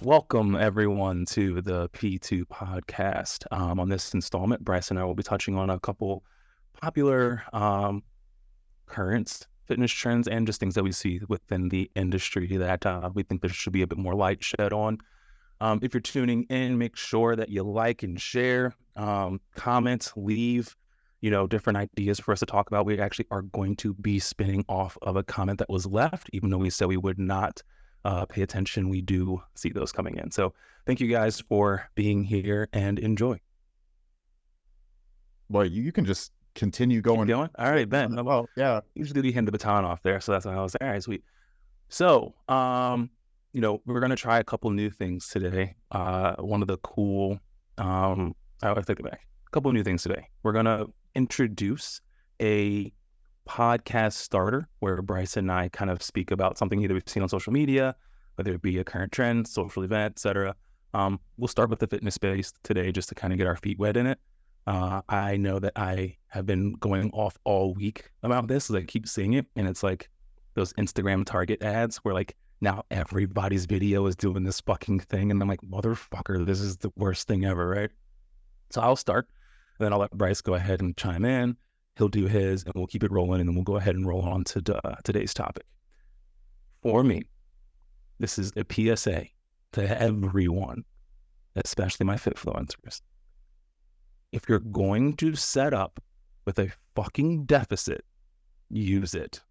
Welcome, everyone, to the P2 podcast. On this installment, Bryce and I will be touching on a couple popular current fitness trends and just things that we see within the industry that we think there should be a bit more light shed on. If you're tuning in, make sure that you like and share, comment, leave, different ideas for us to talk about. We actually are going to be spinning off of a comment that was left, even though we said we would not pay attention. We do see those coming in. So thank you guys for being here and enjoy. Well, you can just continue going. Keep going? All right, Ben. Well, yeah. Usually we hand the baton off there, so that's why I was all right, sweet. So, we're going to try a couple new things today. One of the cool, I take it back. A couple of new things today. We're going to introduce a podcast starter where Bryce and I kind of speak about something either we've seen on social media, whether it be a current trend, social event, etc. We'll start with the fitness space today just to kind of get our feet wet in it. I know that I have been going off all week about this, so I keep seeing it, and it's like those Instagram target ads where like now everybody's video is doing this fucking thing, and I'm like, motherfucker, this is the worst thing ever, right? So I'll start, and then I'll let Bryce go ahead and chime in. He'll do his, and we'll keep it rolling, and then we'll go ahead and roll on to today's topic. For me, this is a PSA to everyone, especially my Fitfluencers. If you're going to set up with a fucking deficit, use it.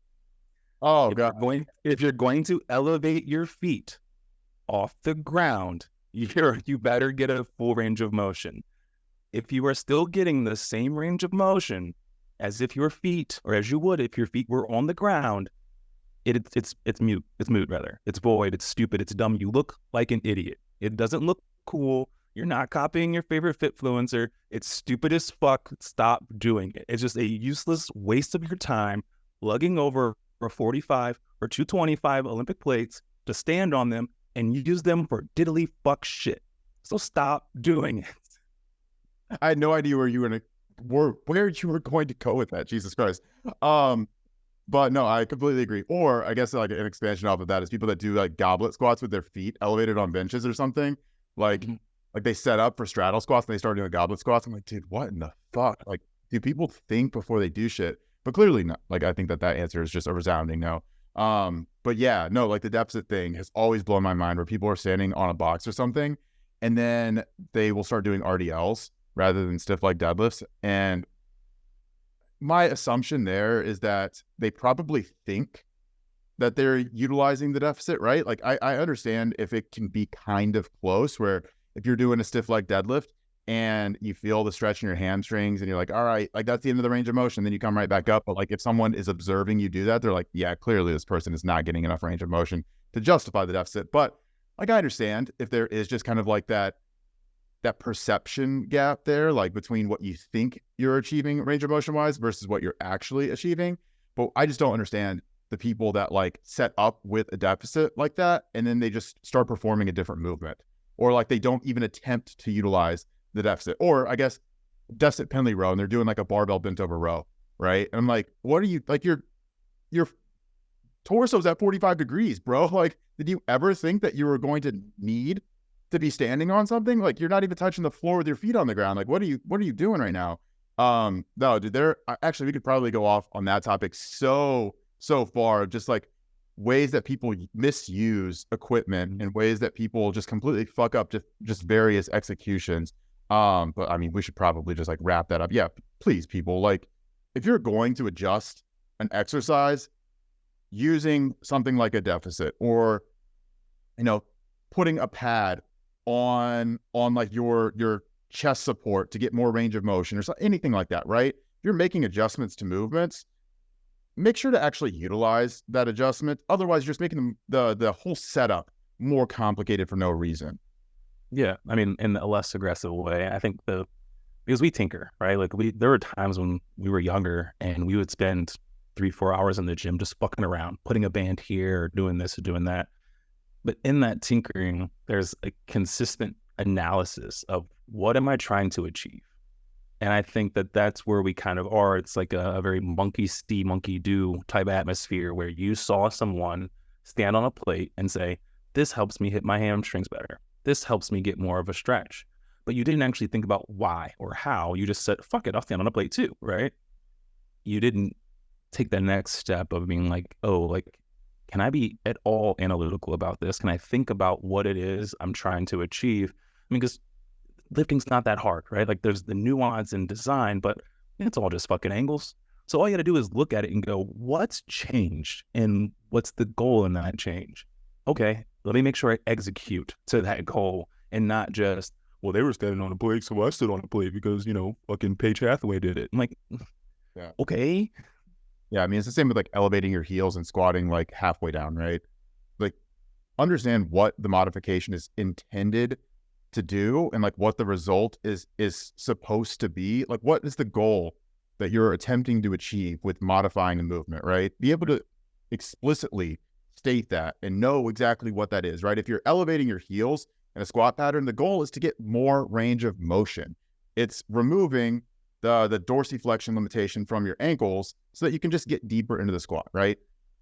Oh, God. If you're going to elevate your feet off the ground, you better get a full range of motion. If you are still getting the same range of motion as if your feet, or as you would if your feet were on the ground, it's mute. It's moot, rather. It's void. It's stupid. It's dumb. You look like an idiot. It doesn't look cool. You're not copying your favorite Fitfluencer. It's stupid as fuck. Stop doing it. It's just a useless waste of your time lugging over a 45 or 225 Olympic plates to stand on them and use them for diddly fuck shit. So stop doing it. I had no idea where you were going to go with that. Jesus Christ. But no, I completely agree. Or I guess like an expansion off of that is people that do like goblet squats with their feet elevated on benches or something. Like they set up for straddle squats and they start doing goblet squats. I'm like, dude, what in the fuck? Like, do people think before they do shit? But clearly not. Like, I think that answer is just a resounding no. But yeah, no, like the deficit thing has always blown my mind where people are standing on a box or something and then they will start doing RDLs rather than stiff leg deadlifts. And my assumption there is that they probably think that they're utilizing the deficit, right? Like I understand if it can be kind of close where if you're doing a stiff leg deadlift and you feel the stretch in your hamstrings and you're like, all right, like that's the end of the range of motion, then you come right back up. But like if someone is observing you do that, they're like, yeah, clearly this person is not getting enough range of motion to justify the deficit. But like I understand if there is just kind of like that perception gap there, like between what you think you're achieving range of motion wise versus what you're actually achieving. But I just don't understand the people that like set up with a deficit like that and then they just start performing a different movement, or like they don't even attempt to utilize the deficit, or I guess deficit penalty row and they're doing like a barbell bent over row, right? And I'm like, what are you, like your torso's at 45 degrees, bro. Like, did you ever think that you were going to need to be standing on something? Like you're not even touching the floor with your feet on the ground. Like what are you doing right now? No, dude, actually we could probably go off on that topic so far, just like ways that people misuse equipment and ways that people just completely fuck up just various executions. But I mean, we should probably just like wrap that up. Yeah, please, people, like if you're going to adjust an exercise using something like a deficit or, putting a pad on like your chest support to get more range of motion or anything like that, right? If you're making adjustments to movements, make sure to actually utilize that adjustment. Otherwise, you're just making the whole setup more complicated for no reason. Yeah, I mean, in a less aggressive way. I think because we tinker, right? Like there were times when we were younger and we would spend 3-4 hours in the gym just fucking around, putting a band here, or doing this or doing that. But in that tinkering, there's a consistent analysis of what am I trying to achieve? And I think that's where we kind of are. It's like a very monkey see, monkey do type atmosphere where you saw someone stand on a plate and say, this helps me hit my hamstrings better. This helps me get more of a stretch. But you didn't actually think about why or how. You just said, fuck it, I'll stand on a plate too, right? You didn't take the next step of being like, oh, like, can I be at all analytical about this? Can I think about what it is I'm trying to achieve? I mean, because lifting's not that hard, right? Like there's the nuance in design, but it's all just fucking angles. So all you got to do is look at it and go, what's changed and what's the goal in that change? Okay, let me make sure I execute to that goal and not just, well, they were standing on a plate, so I stood on a plate because, you know, fucking Paige Hathaway did it. I'm like, Yeah. Okay. Yeah, I mean, it's the same with like elevating your heels and squatting like halfway down, right? Like, understand what the modification is intended to do and like what the result is supposed to be. Like, what is the goal that you're attempting to achieve with modifying the movement, right? Be able to explicitly state that and know exactly what that is, right? If you're elevating your heels in a squat pattern, the goal is to get more range of motion. It's removing the dorsiflexion limitation from your ankles so that you can just get deeper into the squat, right?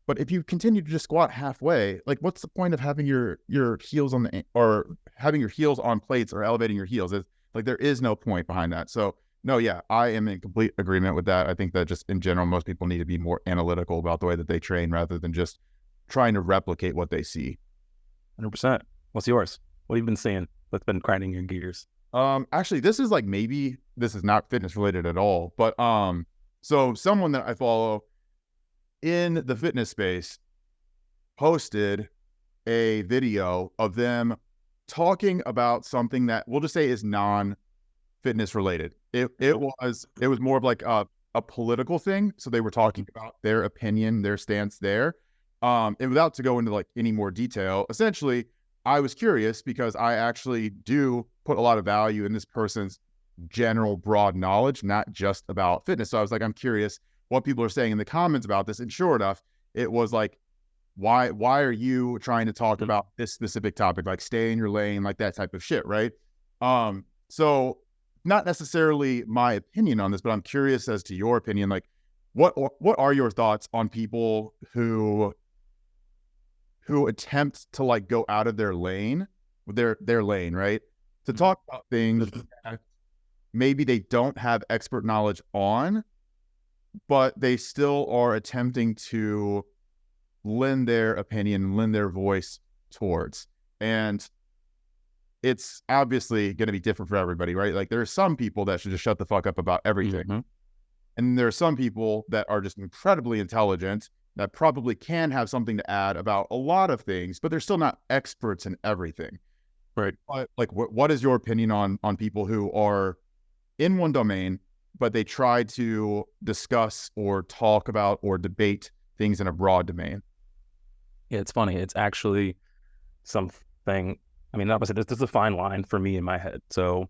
But if you continue to just squat halfway, like what's the point of having your heels on the, or having your heels on plates or elevating your heels? It's like, there is no point behind that. So no, yeah, I am in complete agreement with that. I think that just in general, most people need to be more analytical about the way that they train rather than just trying to replicate what they see. 100%. What's yours? What have you been seeing that's been grinding your gears? Actually, this is like, maybe this is not fitness related at all, but so someone that I follow in the fitness space posted a video of them talking about something that we'll just say is non-fitness related. It was more of like a political thing. So they were talking about their opinion, their stance there. And without to go into like any more detail, essentially, I was curious because I actually do put a lot of value in this person's general broad knowledge, not just about fitness. So I was like, I'm curious what people are saying in the comments about this. And sure enough, it was like, why are you trying to talk about this specific topic? Like, stay in your lane, like that type of shit, right? So not necessarily my opinion on this, but I'm curious as to your opinion. Like, what are your thoughts on people who attempt to like go out of their lane, their lane, right? To talk about things that maybe they don't have expert knowledge on, but they still are attempting to lend their opinion, lend their voice towards. And it's obviously going to be different for everybody, right? Like, there are some people that should just shut the fuck up about everything. Mm-hmm. And there are some people that are just incredibly intelligent that probably can have something to add about a lot of things, but they're still not experts in everything. Right. But like, what is your opinion on people who are in one domain, but they try to discuss or talk about or debate things in a broad domain? Yeah, it's funny. It's actually something, I mean, obviously, this is a fine line for me in my head. So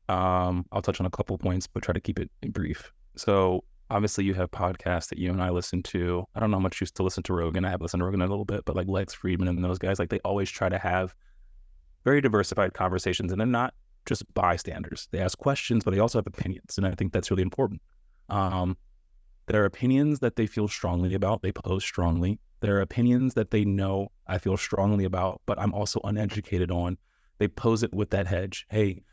I'll touch on a couple points, but try to keep it brief. So obviously, you have podcasts that you and I listen to. I don't know how much you used to listen to Rogan. I have listened to Rogan a little bit, but like Lex Friedman and those guys, like they always try to have very diversified conversations, and they're not just bystanders. They ask questions, but they also have opinions, and I think that's really important. There are opinions that they feel strongly about. They pose strongly. There are opinions that they know I feel strongly about, but I'm also uneducated on. They pose it with that hedge. Hey,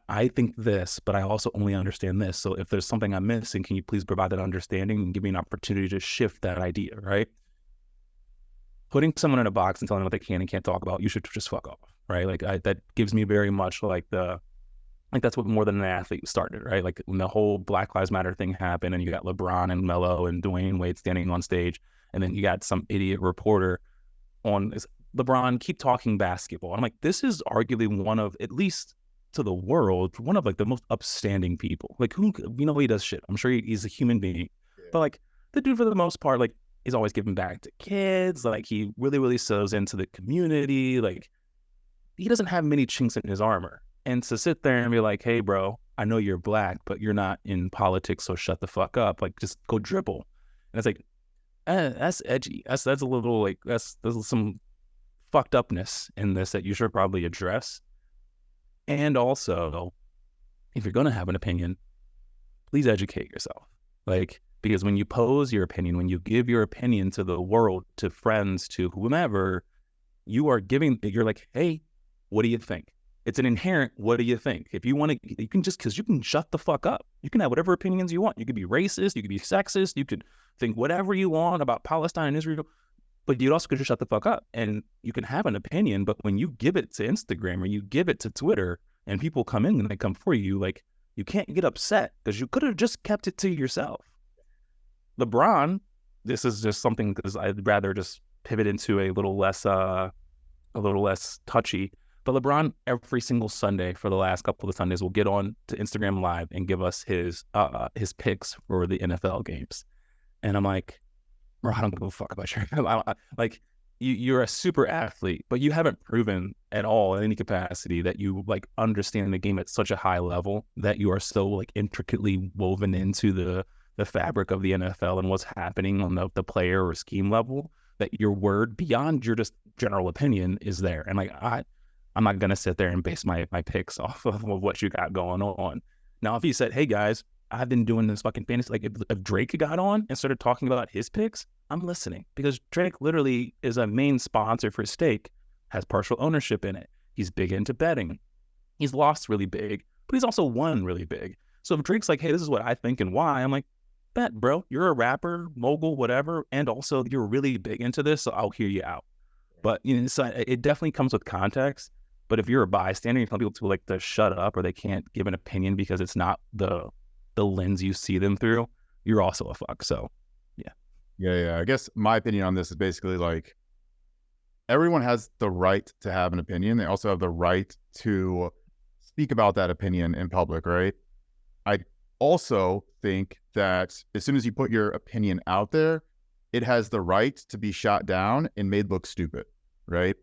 I think this, but I also only understand this. So if there's something I'm missing, can you please provide that understanding and give me an opportunity to shift that idea, right? Putting someone in a box and telling them what they can and can't talk about, you should just fuck off, right? Like that gives me very much like that's what More Than an Athlete started, right? Like when the whole Black Lives Matter thing happened and you got LeBron and Melo and Dwayne Wade standing on stage, and then you got some idiot reporter on LeBron, keep talking basketball. I'm like, this is arguably one of, at least to the world, one of like the most upstanding people. Like, who, you know, he does shit. I'm sure he's a human being, but like the dude for the most part, like he's always giving back to kids. Like he really, really sows into the community. Like he doesn't have many chinks in his armor. And to sit there and be like, hey bro, I know you're black, but you're not in politics. So shut the fuck up. Like just go dribble. And it's like, that's edgy. That's a little like, there's some fucked upness in this that you should probably address. And also, if you're going to have an opinion, please educate yourself. Like, because when you pose your opinion, when you give your opinion to the world, to friends, to whomever, you're like, hey, what do you think? It's an inherent, what do you think? If you want to, because you can shut the fuck up. You can have whatever opinions you want. You could be racist, you could be sexist, you could think whatever you want about Palestine and Israel, but you also could just shut the fuck up. And you can have an opinion, but when you give it to Instagram or you give it to Twitter and people come in and they come for you, like, you can't get upset because you could have just kept it to yourself. LeBron, this is just something because I'd rather just pivot into a little less touchy. But LeBron, every single Sunday for the last couple of Sundays, will get on to Instagram Live and give us his picks for the NFL games. And I'm like, bro, I don't give a fuck about your like, you're a super athlete, but you haven't proven at all in any capacity that you like understand the game at such a high level that you are so like intricately woven into the fabric of the NFL and what's happening on the player or scheme level, that your word beyond your just general opinion is there. And like, I'm not going to sit there and base my picks off of what you got going on. Now, if he said, hey guys, I've been doing this fucking fantasy, like if Drake got on and started talking about his picks, I'm listening, because Drake literally is a main sponsor for Stake, has partial ownership in it. He's big into betting. He's lost really big, but he's also won really big. So if Drake's like, hey, this is what I think and why, I'm like, bet, bro, you're a rapper, mogul, whatever, and also you're really big into this, so I'll hear you out. But you know, so it definitely comes with context. But if you're a bystander, you tell people to shut up or they can't give an opinion because it's not the lens you see them through, you're also a fuck. So, yeah. Yeah. I guess my opinion on this is basically like, everyone has the right to have an opinion. They also have the right to speak about that opinion in public, right? I also think that as soon as you put your opinion out there, it has the right to be shot down and made look stupid, right?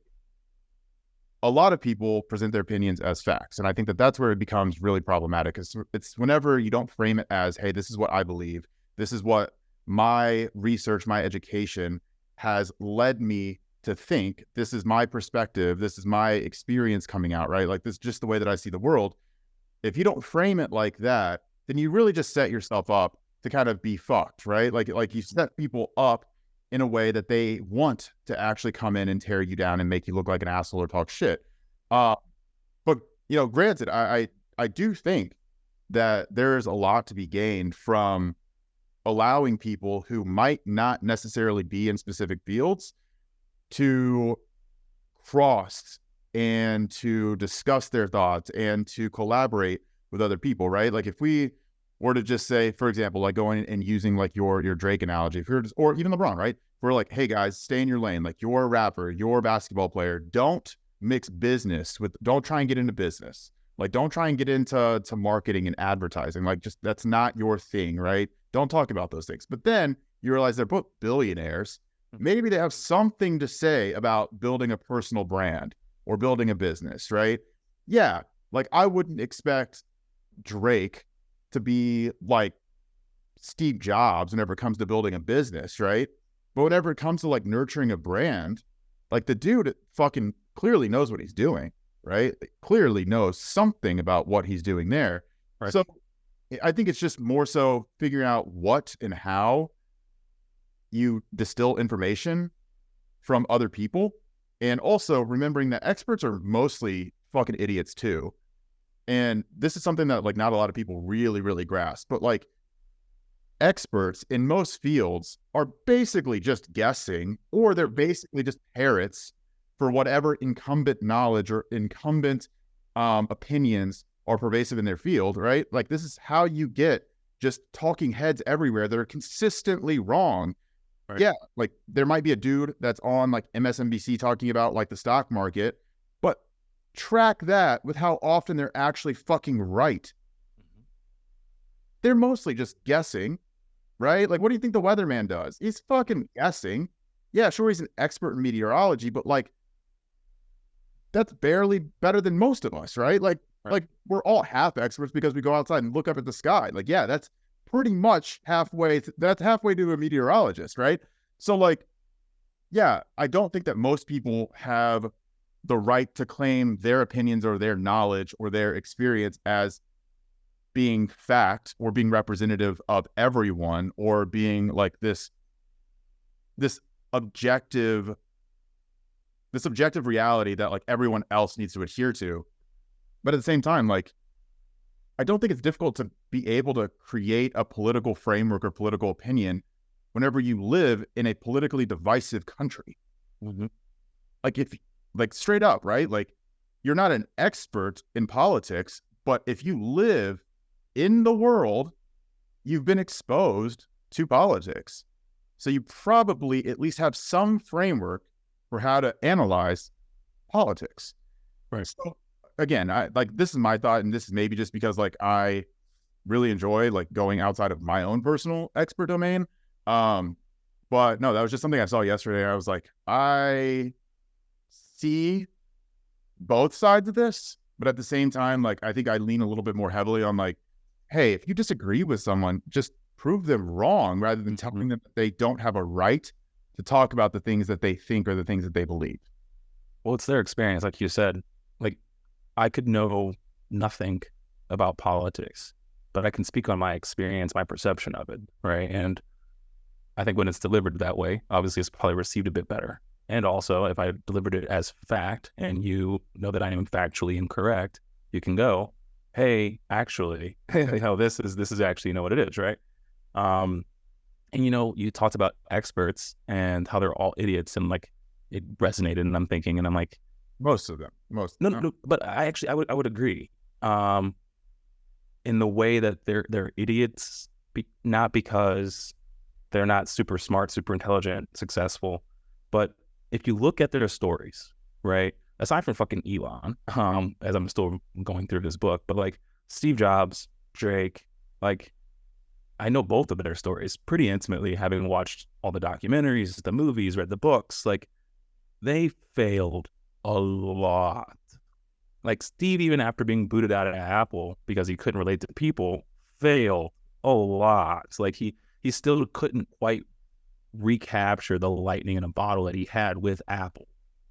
A lot of people present their opinions as facts. And I think that that's where it becomes really problematic. It's whenever you don't frame it as, hey, this is what I believe. This is what my research, my education has led me to think. This is my perspective. This is my experience coming out, right? Like, this is just the way that I see the world. If you don't frame it like that, then you really just set yourself up to kind of be fucked, right? Like you set people up in a way that they want to actually come in and tear you down and make you look like an asshole or talk shit. But, you know, granted, I do think that there is a lot to be gained from allowing people who might not necessarily be in specific fields to cross and to discuss their thoughts and to collaborate with other people, right? Like, if we were to just say, for example, like going and using like your Drake analogy, if you're just, or even LeBron, right? We're like, hey guys, stay in your lane. Like, you're a rapper, you're a basketball player. Don't mix business with, don't try and get into business. Like, don't try and get into marketing and advertising. Like, just, that's not your thing, right? Don't talk about those things. But then you realize they're both billionaires. Maybe they have something to say about building a personal brand or building a business, right? Yeah. Like, I wouldn't expect Drake to be like Steve Jobs whenever it comes to building a business, right? But whenever it comes to like nurturing a brand, like, the dude fucking clearly knows what he's doing, right? Clearly knows something about what he's doing there. Right. So I think it's just more so figuring out what and how you distill information from other people, and also remembering that experts are mostly fucking idiots too. And this is something that like not a lot of people really, really grasp, but like, experts in most fields are basically just guessing, or they're basically just parrots for whatever incumbent knowledge or incumbent opinions are pervasive in their field, right? Like, this is how you get just talking heads everywhere that are consistently wrong. Right. Yeah, like, there might be a dude that's on like MSNBC talking about like the stock market, but track that with how often they're actually fucking right. They're mostly just guessing, right? Like, what do you think the weatherman does? He's fucking guessing. Yeah, sure, he's an expert in meteorology, but like, that's barely better than most of us, right? Like, we're all half experts because we go outside and look up at the sky. Like, yeah, that's pretty much halfway. That's halfway to a meteorologist, right? So like, yeah, I don't think that most people have the right to claim their opinions or their knowledge or their experience as being fact or being representative of everyone, or being like this objective this objective reality that like everyone else needs to adhere to. But at the same time, like, I don't think it's difficult to be able to create a political framework or political opinion whenever you live in a politically divisive country. Mm-hmm. Like, if, like, straight up, right? Like, you're not an expert in politics, but if you live in the world, you've been exposed to politics. So you probably at least have some framework for how to analyze politics. Right. So again, this is my thought, and this is maybe just because like I really enjoy like going outside of my own personal expert domain. But no, that was just something I saw yesterday. I was like, I see both sides of this, but at the same time, like, I think I lean a little bit more heavily on like, hey, if you disagree with someone, just prove them wrong rather than telling them that they don't have a right to talk about the things that they think or the things that they believe. Well, it's their experience, like you said. Like, I could know nothing about politics, but I can speak on my experience, my perception of it, right? And I think when it's delivered that way, obviously it's probably received a bit better. And also, if I delivered it as fact and you know that I am factually incorrect, you can go, hey, actually, this is actually, what it is, right? And you talked about experts and how they're all idiots, and like it resonated, and I'm thinking, and I'm like, most of them, no, but I would agree, in the way that they're idiots, not because they're not super smart, super intelligent, successful, but if you look at their stories, right? Aside from fucking Elon, as I'm still going through this book, but like Steve Jobs, Drake, like I know both of their stories pretty intimately, having watched all the documentaries, the movies, read the books. Like, they failed a lot. Like, Steve, even after being booted out of Apple because he couldn't relate to people, failed a lot. Like, he still couldn't quite recapture the lightning in a bottle that he had with Apple,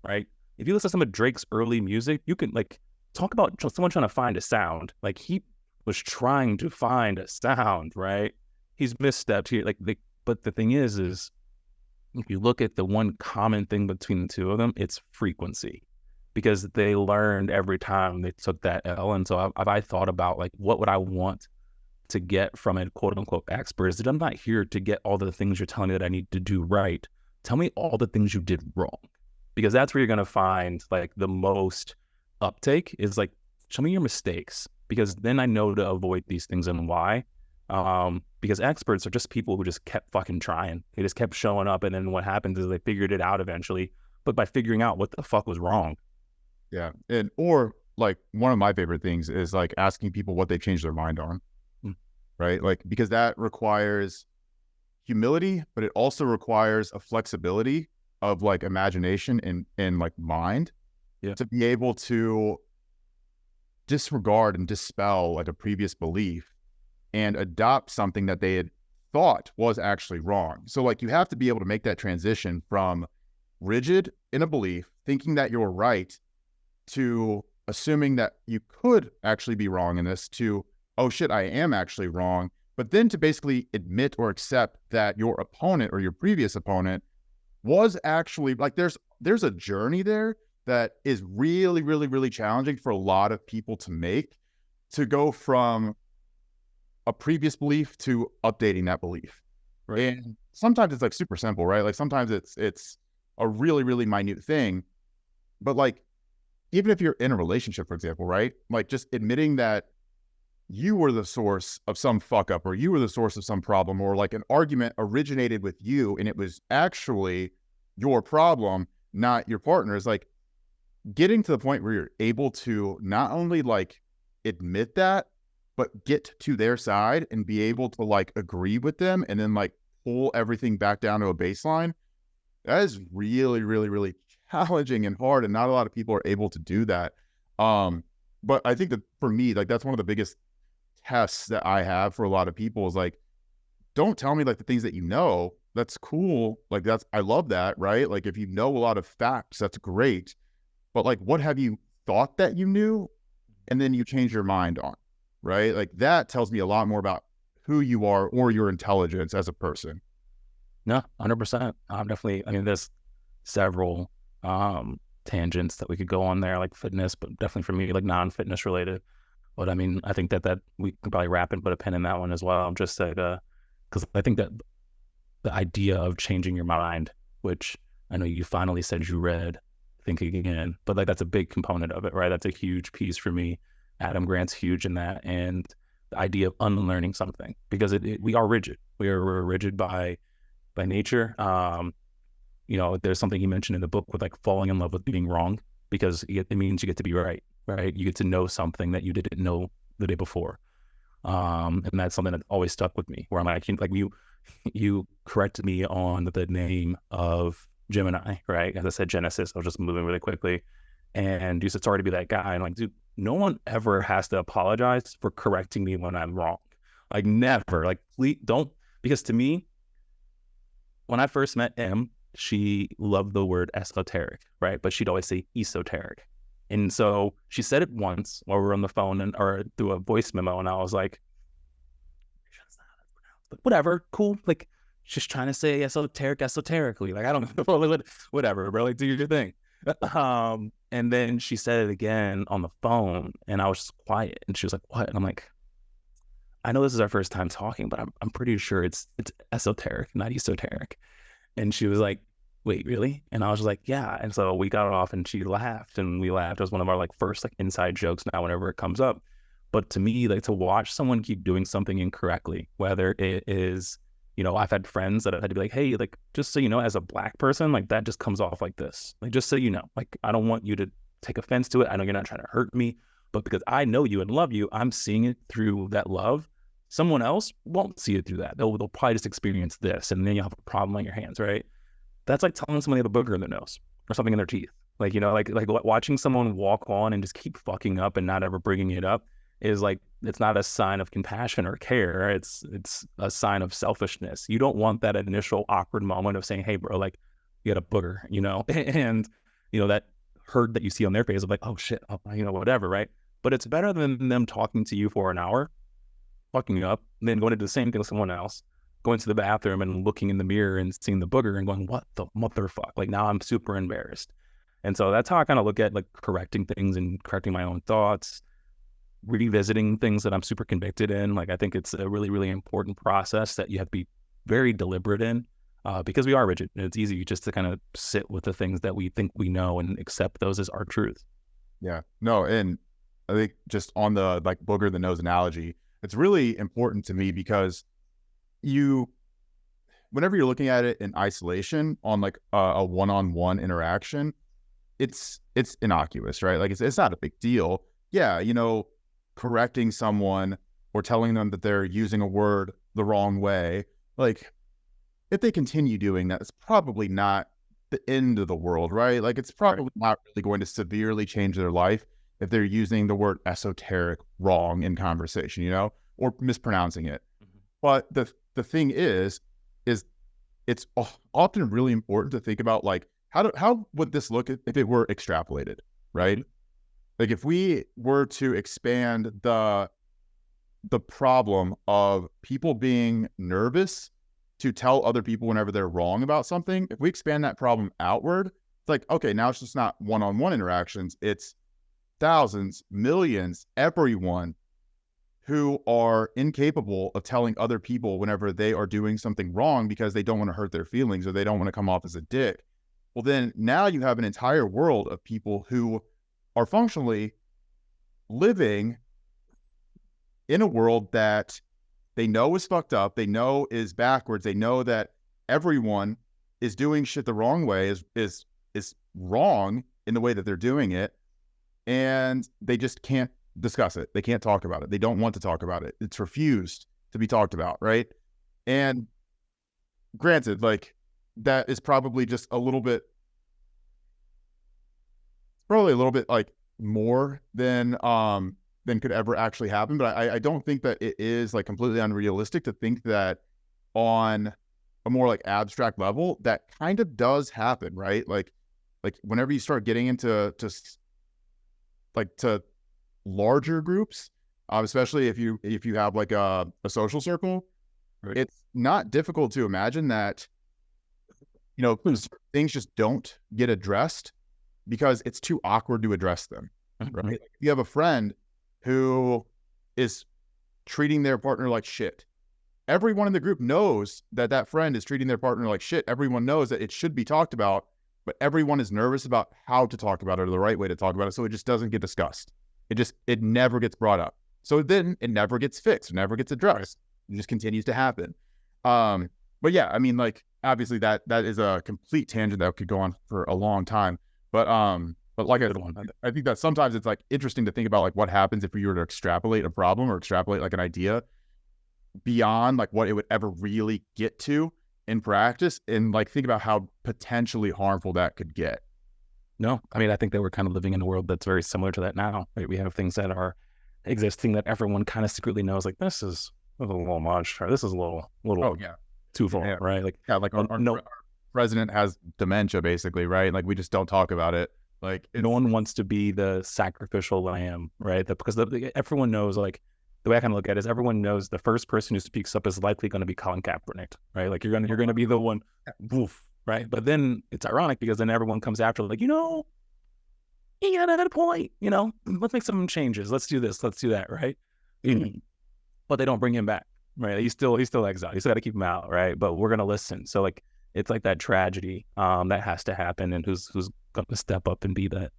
right? If you listen to some of Drake's early music, you can like talk about someone trying to find a sound. Like, he was trying to find a sound, right? He's misstepped here. But the thing is if you look at the one common thing between the two of them, it's frequency, because they learned every time they took that L. And so I thought about like, what would I want to get from a quote unquote expert? Is that I'm not here to get all the things you're telling me that I need to do right. Tell me all the things you did wrong, because that's where you're going to find like the most uptake is like, show me your mistakes, because then I know to avoid these things and why. Because experts are just people who just kept fucking trying. They just kept showing up, and then what happens is they figured it out eventually, but by figuring out what the fuck was wrong. Yeah. Or like one of my favorite things is like asking people what they changed their mind on. Right? Like, because that requires humility, but it also requires a flexibility of like imagination and like mind, to be able to disregard and dispel like a previous belief and adopt something that they had thought was actually wrong. So like, you have to be able to make that transition from rigid in a belief, thinking that you're right, to assuming that you could actually be wrong in this, to, oh shit, I am actually wrong. But then to basically admit or accept that your opponent or your previous opponent was actually like, there's a journey there that is really, really, really challenging for a lot of people to make, to go from a previous belief to updating that belief. Right. And sometimes it's like super simple, right? Like sometimes it's a really, really minute thing, but like, even if you're in a relationship, for example, right? Like just admitting that you were the source of some fuck up, or you were the source of some problem, or like an argument originated with you and it was actually your problem, not your partner's. Like, getting to the point where you're able to not only like admit that, but get to their side and be able to like agree with them and then like pull everything back down to a baseline. That is really, really, really challenging and hard. And not a lot of people are able to do that. But I think that for me, like, that's one of the biggest tests that I have for a lot of people is like, don't tell me like the things that you know. That's cool. Like, I love that, right? Like, if you know a lot of facts, that's great. But like, what have you thought that you knew and then you change your mind on, right? Like, that tells me a lot more about who you are or your intelligence as a person. No, 100%. I'm definitely, there's several tangents that we could go on there, like fitness, but definitely for me, like non-fitness related. But I mean, I think that we can probably wrap and put a pin in that one as well. Just like, because I think that the idea of changing your mind, which I know you finally said you read Thinking Again, but like that's a big component of it, right? That's a huge piece for me. Adam Grant's huge in that, and the idea of unlearning something, because we are rigid. We're rigid by nature. You know, there's something he mentioned in the book with like falling in love with being wrong, because it means you get to be right? You get to know something that you didn't know the day before. And that's something that always stuck with me, where I'm like you corrected me on the name of Gemini, right? As I said, Genesis, I was just moving really quickly. And you said, sorry to be that guy. And I'm like, dude, no one ever has to apologize for correcting me when I'm wrong. Like, never. Like, please don't, because to me, when I first met Em, she loved the word esoteric, right? But she'd always say esoteric. And so she said it once while we were on the phone or through a voice memo. And I was like, whatever, cool. Like, just trying to say esoterically. Like, I don't know, whatever, bro. Like, do your thing. And then she said it again on the phone, and I was just quiet. And she was like, what? And I'm like, I know this is our first time talking, but I'm pretty sure it's esoteric, not esoteric. And she was like, wait, really? And I was just like, yeah. And so we got off, and she laughed, and we laughed. It was one of our like first like inside jokes now whenever it comes up. But to me, like, to watch someone keep doing something incorrectly, whether it is, you know, I've had friends that have had to be like, hey, like, just so you know, as a Black person, like, that just comes off like this. Like, just so you know, like, I don't want you to take offense to it. I know you're not trying to hurt me, but because I know you and love you, I'm seeing it through that love. Someone else won't see it through that. They'll probably just experience this, and then you'll have a problem on your hands, right? That's like telling someone they have a booger in their nose or something in their teeth. Like, you know, like watching someone walk on and just keep fucking up and not ever bringing it up is like, it's not a sign of compassion or care. It's a sign of selfishness. You don't want that initial awkward moment of saying, hey, bro, like, you got a booger, you know, and, you know, that hurt that you see on their face of like, oh shit, oh, you know, whatever, right? But it's better than them talking to you for an hour, fucking up, and then going to do the same thing with someone else, going to the bathroom and looking in the mirror and seeing the booger and going, what the motherfuck? Like, now I'm super embarrassed. And so that's how I kind of look at like correcting things and correcting my own thoughts, revisiting things that I'm super convicted in. Like, I think it's a really, really important process that you have to be very deliberate in, because we are rigid. And it's easy just to kind of sit with the things that we think we know and accept those as our truth. Yeah, no. And I think just on the like booger the nose analogy, it's really important to me because whenever you're looking at it in isolation on like a one-on-one interaction, it's innocuous, right? Like, it's not a big deal. Yeah, you know, correcting someone or telling them that they're using a word the wrong way, like, if they continue doing that, it's probably not the end of the world, right? Like, it's probably not really going to severely change their life if they're using the word esoteric wrong in conversation, you know, or mispronouncing it. Mm-hmm. But the thing is it's often really important to think about, like, how would this look if it were extrapolated, right? Like, if we were to expand the problem of people being nervous to tell other people whenever they're wrong about something, if we expand that problem outward, it's like, okay, now it's just not one-on-one interactions, it's thousands, millions, everyone who are incapable of telling other people whenever they are doing something wrong because they don't want to hurt their feelings or they don't want to come off as a dick. Well, then now you have an entire world of people who are functionally living in a world that they know is fucked up, they know is backwards, they know that everyone is doing shit the wrong way, is wrong in the way that they're doing it, and they just can't discuss it. They can't talk about it. They don't want to talk about it. It's refused to be talked about, right? And granted, like, that is probably just a little bit, like more than could ever actually happen. But I don't think that it is like completely unrealistic to think that on a more like abstract level, that kind of does happen, right? Like whenever you start getting into to larger groups, especially if you have like a social circle, right, it's not difficult to imagine that, you know, things just don't get addressed because it's too awkward to address them, right? Mhm. If you have a friend who is treating their partner like shit, everyone in the group knows that that friend is treating their partner like shit. Everyone knows that it should be talked about, but everyone is nervous about how to talk about it or the right way to talk about it. So it just doesn't get discussed. It never gets brought up. So then it never gets fixed, it never gets addressed. It just continues to happen. But yeah, I mean, like, obviously that is a complete tangent that could go on for a long time. But like I think that sometimes it's like interesting to think about like what happens if we were to extrapolate a problem or extrapolate like an idea beyond like what it would ever really get to in practice, and like think about how potentially harmful that could get. No, I mean, I think that we're kind of living in a world that's very similar to that now, right? We have things that are existing that everyone kind of secretly knows, like, this is a little much, or this is a little Oh yeah, too far, right? Like, yeah, like our president has dementia, basically, right? Like, we just don't talk about it. Like, no one wants to be the sacrificial lamb, right? Because everyone knows, like, the way I kind of look at it is everyone knows the first person who speaks up is likely going to be Colin Kaepernick, right? Like, you're gonna be the one, woof, right? But then it's ironic because then everyone comes after, like, you got at a point, let's make some changes. Let's do this. Let's do that, right? But they don't bring him back, right? He's still exiled. You still got to keep him out, right? But we're gonna listen. So like, it's like that tragedy that has to happen, and who's going to step up and be that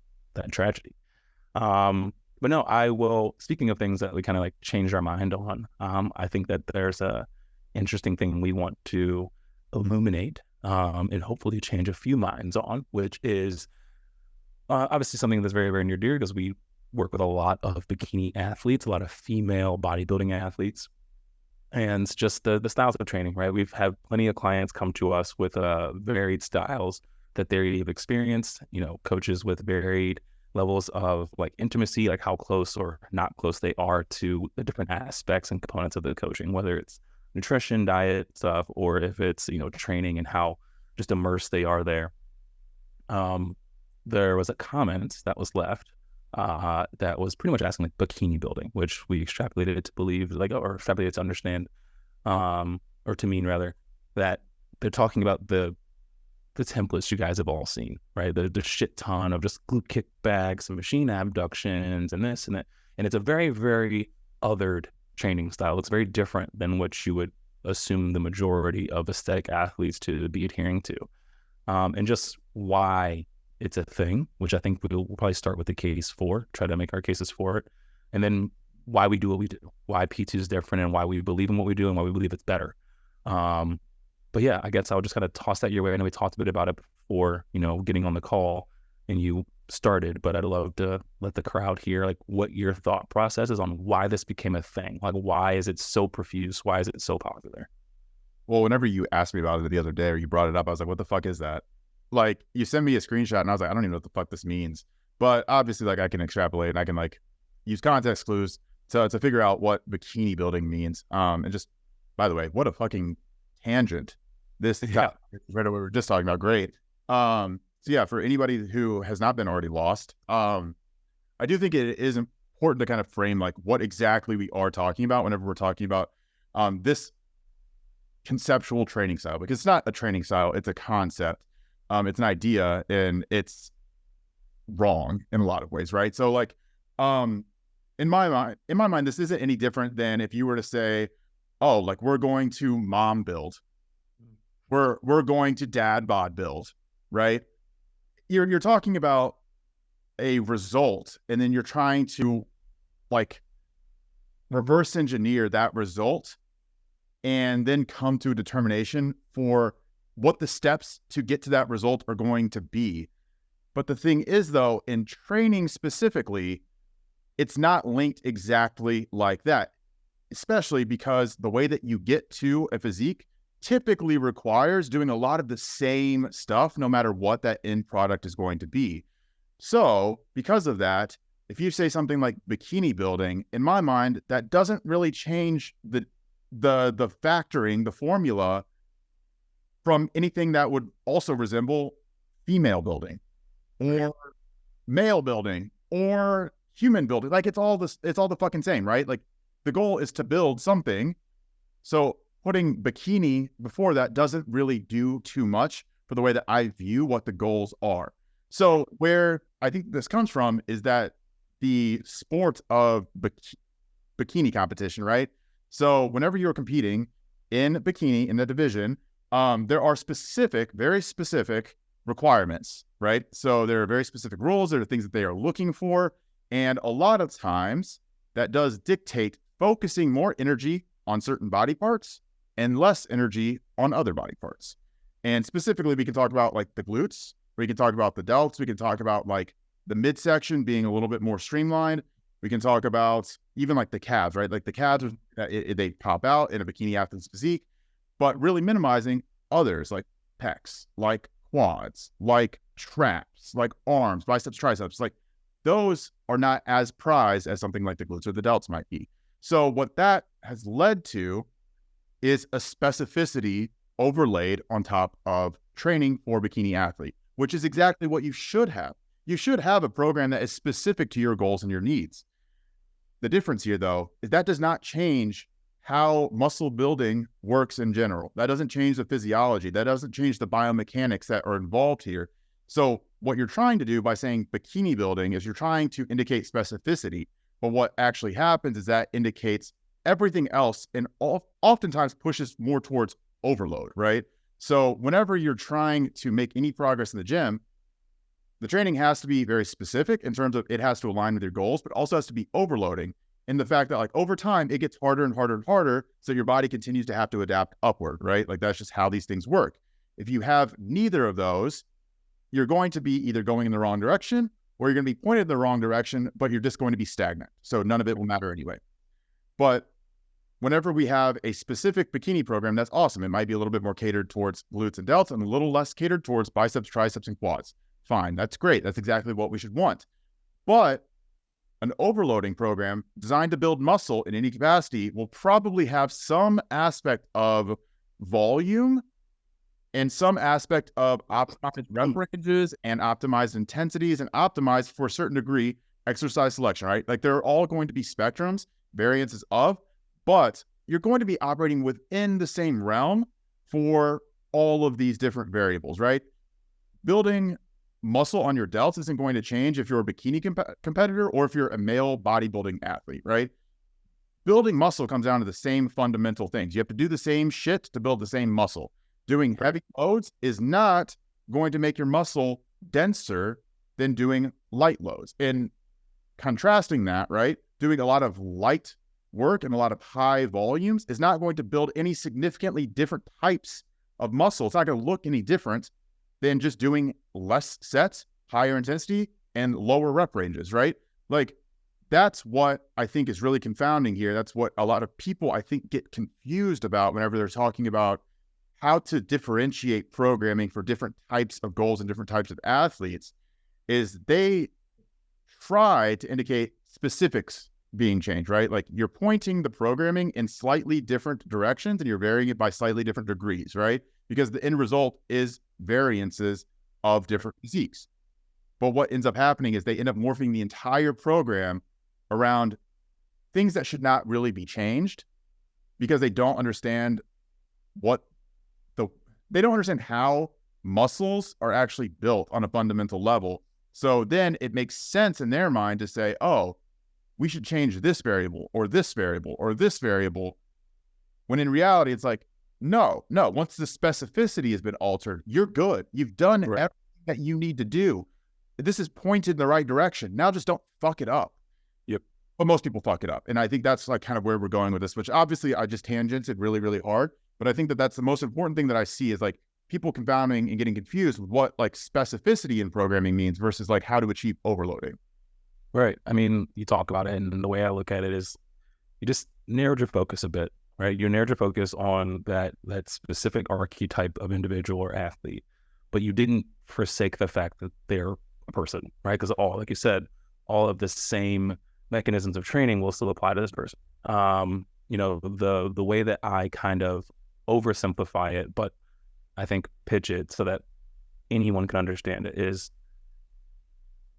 tragedy. But no, I will. Speaking of things that we kind of like changed our mind on, I think that there's a interesting thing we want to illuminate and hopefully change a few minds on, which is obviously something that's very, very near dear because we work with a lot of bikini athletes, a lot of female bodybuilding athletes, and just the styles of training, right? We've had plenty of clients come to us with varied styles that they've experienced, coaches with varied levels of like intimacy, like how close or not close they are to the different aspects and components of the coaching, whether it's nutrition, diet stuff, or if it's, training and how just immersed they are there. There was a comment that was left that was pretty much asking like bikini building, which we extrapolated it to believe, like, or extrapolated to understand, or to mean rather, that they're talking about the templates you guys have all seen, right? The shit ton of just glute kick bags and machine abductions and this and that. And it's a very, very othered training style. It's very different than what you would assume the majority of aesthetic athletes to be adhering to. And just why it's a thing, which I think we'll probably start with the case for, try to make our cases for it. And then why we do what we do, why P2 is different, and why we believe in what we do and why we believe it's better. But yeah, I guess I'll just kind of toss that your way. I know we talked a bit about it before, getting on the call and you started, but I'd love to let the crowd hear like what your thought process is on why this became a thing. Like, why is it so profuse? Why is it so popular? Well, whenever you asked me about it the other day or you brought it up, I was like, what the fuck is that? Like, you sent me a screenshot and I was like, I don't even know what the fuck this means. But obviously, like, I can extrapolate and I can like use context clues to figure out what bikini building means. And just, by the way, what a fucking tangent. This right what we were just talking about. Great. So yeah, for anybody who has not been already lost, I do think it is important to kind of frame like what exactly we are talking about whenever we're talking about this conceptual training style, because it's not a training style, it's a concept. It's an idea, and it's wrong in a lot of ways, right? So like, in my mind, this isn't any different than if you were to say, oh, like, we're going to mom build. We're going to dad bod build, right? You're talking about a result, and then you're trying to like reverse engineer that result and then come to a determination for what the steps to get to that result are going to be. But the thing is, though, in training specifically, it's not linked exactly like that, especially because the way that you get to a physique typically requires doing a lot of the same stuff, no matter what that end product is going to be. So because of that, if you say something like bikini building, in my mind, that doesn't really change the factoring, the formula from anything that would also resemble female building or male building or human building. Like, it's all the fucking same, right? Like, the goal is to build something. So putting bikini before that doesn't really do too much for the way that I view what the goals are. So where I think this comes from is that the sport of bikini competition, right? So whenever you're competing in bikini in the division, there are specific, very specific requirements, right? So there are very specific rules. There are things that they are looking for. And a lot of times that does dictate focusing more energy on certain body parts and less energy on other body parts. And specifically, we can talk about like the glutes, we can talk about the delts, we can talk about like the midsection being a little bit more streamlined. We can talk about even like the calves, right? Like the calves, they pop out in a bikini athlete's physique, but really minimizing others like pecs, like quads, like traps, like arms, biceps, triceps. Like those are not as prized as something like the glutes or the delts might be. So what that has led to is a specificity overlaid on top of training for bikini athlete, which is exactly what you should have. You should have a program that is specific to your goals and your needs. The difference here, though, is that does not change how muscle building works in general. That doesn't change the physiology. That doesn't change the biomechanics that are involved here. So what you're trying to do by saying bikini building is you're trying to indicate specificity. But what actually happens is that indicates everything else and oftentimes pushes more towards overload, right? So whenever you're trying to make any progress in the gym, the training has to be very specific in terms of it has to align with your goals, but also has to be overloading in the fact that like over time, it gets harder and harder and harder. So your body continues to have to adapt upward, right? Like that's just how these things work. If you have neither of those, you're going to be either going in the wrong direction or you're going to be pointed in the wrong direction, but you're just going to be stagnant. So none of it will matter anyway. But whenever we have a specific bikini program, that's awesome. It might be a little bit more catered towards glutes and delts and a little less catered towards biceps, triceps, and quads. Fine, that's great. That's exactly what we should want. But an overloading program designed to build muscle in any capacity will probably have some aspect of volume and some aspect of optimized rep ranges and optimized intensities and optimized, for a certain degree, exercise selection, right? Like they're all going to be spectrums, variances of, but you're going to be operating within the same realm for all of these different variables, right? Building muscle on your delts isn't going to change if you're a bikini competitor or if you're a male bodybuilding athlete, right? Building muscle comes down to the same fundamental things. You have to do the same shit to build the same muscle. Doing heavy loads is not going to make your muscle denser than doing light loads. And contrasting that, right? Doing a lot of light work and a lot of high volumes is not going to build any significantly different types of muscle. It's not going to look any different than just doing less sets, higher intensity, and lower rep ranges, right? Like, that's what I think is really confounding here. That's what a lot of people, I think, get confused about whenever they're talking about how to differentiate programming for different types of goals and different types of athletes, is they try to indicate specifics being changed, right? Like you're pointing the programming in slightly different directions and you're varying it by slightly different degrees, right? Because the end result is variances of different physiques. But what ends up happening is they end up morphing the entire program around things that should not really be changed because they don't understand they don't understand how muscles are actually built on a fundamental level. So then it makes sense in their mind to say, oh, we should change this variable or this variable or this variable. When in reality, it's like, no. Once the specificity has been altered, you're good. You've done everything that you need to do. This is pointed in the right direction. Now just don't fuck it up. Yep. But most people fuck it up. And I think that's like kind of where we're going with this, which obviously I just tangented really, really hard. But I think that that's the most important thing that I see is like people confounding and getting confused with what like specificity in programming means versus like how to achieve overloading. Right. I mean, you talk about it, and the way I look at it is you just narrowed your focus a bit, right? You narrowed your focus on that specific archetype of individual or athlete, but you didn't forsake the fact that they're a person, right? Because like you said, all of the same mechanisms of training will still apply to this person. The way that I kind of oversimplify it, but I think pitch it so that anyone can understand it, is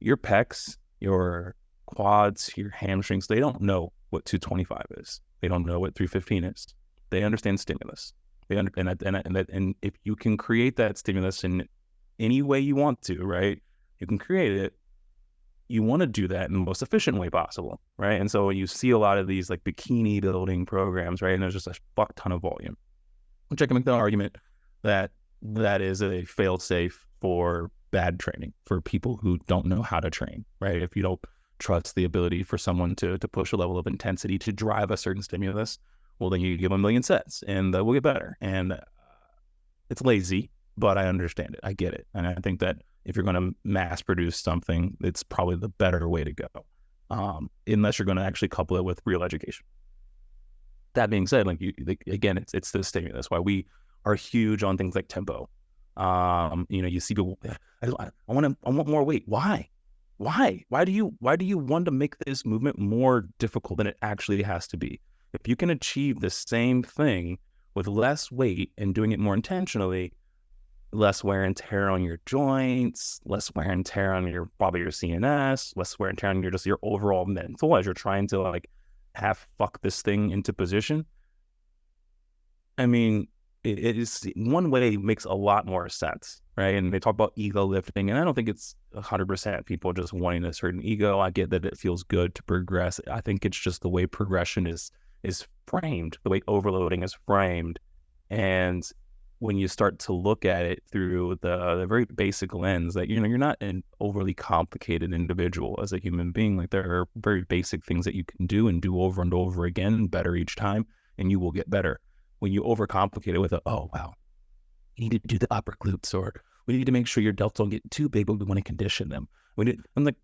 your pecs, your quads, your hamstrings, they don't know what 225 is. They don't know what 315 is. They understand stimulus. And if you can create that stimulus in any way you want to, right? you can create it. You want to do that in the most efficient way possible, right? And so you see a lot of these like Bikini-Building programs, right? And there's just a fuck ton of volume, which I can make the argument that that is a fail-safe for bad training, for people who don't know how to train, right? If you don't trust the ability for someone to push a level of intensity to drive a certain stimulus, well, then you give them 1,000,000 sets and we'll get better. And it's lazy, but I understand it. I get it. And I think that if you're going to mass produce something, it's probably the better way to go, unless you're going to actually couple it with real education. That being said, again, it's the stimulus. Why we are huge on things like tempo. You see people, I want more weight. Why? Why do you want to make this movement more difficult than it actually has to be? If you can achieve the same thing with less weight and doing it more intentionally, less wear and tear on your joints, less wear and tear on probably your CNS, less wear and tear on your overall mental as you're trying to like fuck this thing into position. I mean, it is one way makes a lot more sense, right? And they talk about ego lifting, and I don't think it's 100% people just wanting a certain ego. I get that it feels good to progress. I think it's just the way progression is framed, the way overloading is framed. And when you start to look at it through the very basic lens that, you're not an overly complicated individual as a human being. Like, there are very basic things that you can do and do over and over again and better each time, and you will get better. When you overcomplicate it with oh, wow, you need to do the upper glutes, or we need to make sure your delts don't get too big, but we want to condition them. I'm like,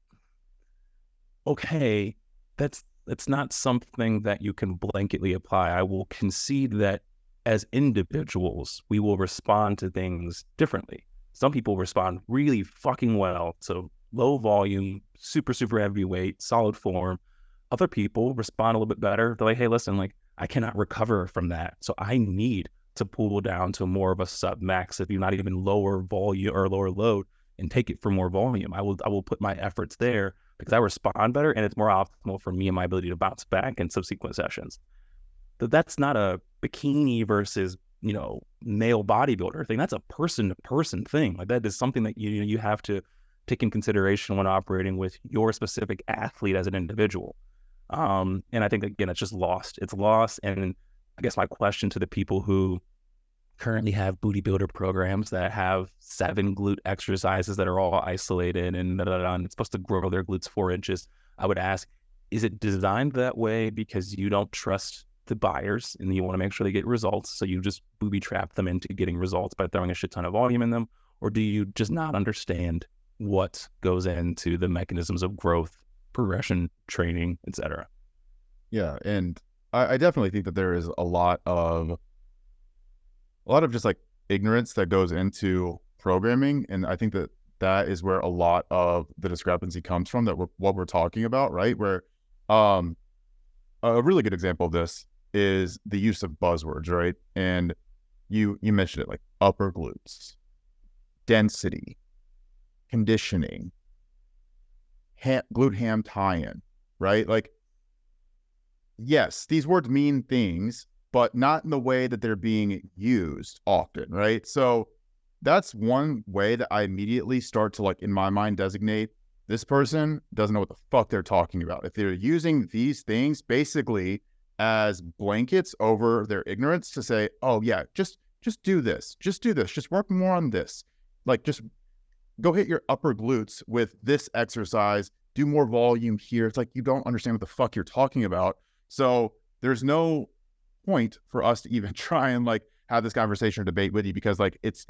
okay, that's not something that you can blanketly apply. I will concede that as individuals, we will respond to things differently. Some people respond really fucking well to low volume, super, super heavy weight, solid form. Other people respond a little bit better. They're like, hey, listen, like, I cannot recover from that. So I need to pull down to more of a sub max, if you're not even lower volume or lower load, and take it for more volume. I will put my efforts there because I respond better, and it's more optimal for me and my ability to bounce back in subsequent sessions. That's not a bikini versus, male bodybuilder thing. That's a person to person thing. Like, that is something that you have to take in consideration when operating with your specific athlete as an individual. And I think, again, it's just lost. It's lost. And I guess my question to the people who currently have booty builder programs that have 7 glute exercises that are all isolated and it's supposed to grow their glutes 4 inches, I would ask, is it designed that way because you don't trust the buyers and you want to make sure they get results, so you just booby trap them into getting results by throwing a shit ton of volume in them? Or do you just not understand what goes into the mechanisms of growth, progression, training, etc.? Yeah, and I definitely think that there is a lot of just like ignorance that goes into programming, and I think that is where a lot of the discrepancy comes from. What we're talking about, right? Where a really good example of this is the use of buzzwords, right? And you mentioned it, like upper glutes, density, conditioning, glute ham tie-in, right? Like, yes, these words mean things, but not in the way that they're being used often, right? So that's one way that I immediately start to, like, in my mind, designate this person doesn't know what the fuck they're talking about. If they're using these things basically as blankets over their ignorance to say, oh yeah, just do this, just work more on this. Like, just go hit your upper glutes with this exercise, do more volume here. It's like, you don't understand what the fuck you're talking about. So there's no point for us to even try and like have this conversation or debate with you, because like it's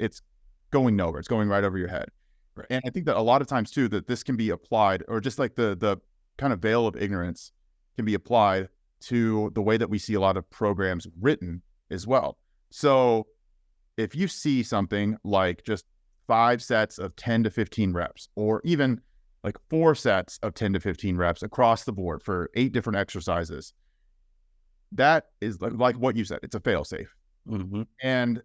going nowhere. It's going right over your head. Right. And I think that a lot of times too, that this can be applied, or just like the kind of veil of ignorance can be applied to the way that we see a lot of programs written as well. So if you see something like just 5 sets of 10 to 15 reps, or even like 4 sets of 10 to 15 reps across the board for 8 different exercises, that is like what you said, it's a fail-safe. Mm-hmm. And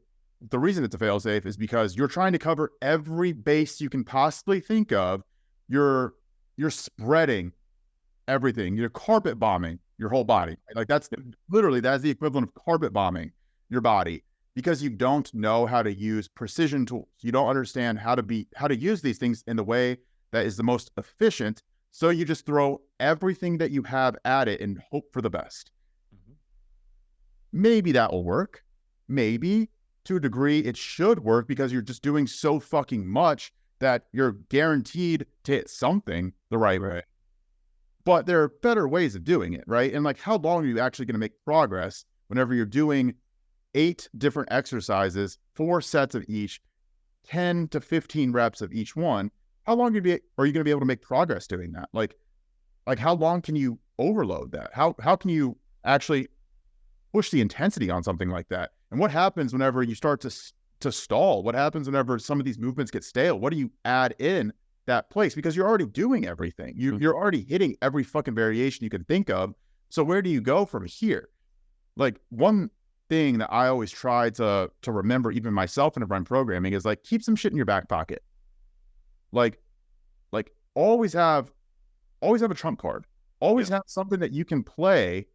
the reason it's a fail-safe is because you're trying to cover every base you can possibly think of. You're spreading everything. You're carpet bombing your whole body. Like, that's the equivalent of carpet bombing your body, because you don't know how to use precision tools. You don't understand how to use these things in the way that is the most efficient. So you just throw everything that you have at it and hope for the best. Maybe that will work. Maybe to a degree it should work because you're just doing so fucking much that you're guaranteed to hit something the right way. But there are better ways of doing it, right? And like, how long are you actually going to make progress whenever you're doing 8 different exercises, 4 sets of each, 10 to 15 reps of each one? How long are you going to be able to make progress doing that? Like how long can you overload that? How can you actually push the intensity on something like that? And what happens whenever you start to stall? What happens whenever some of these movements get stale? What do you add in that place? Because you're already doing everything. You're already hitting every fucking variation you can think of. So where do you go from here? Like, one thing that I always try to remember, even myself whenever I'm programming, is like, keep some shit in your back pocket. Like always have a trump card. Always have something that you can play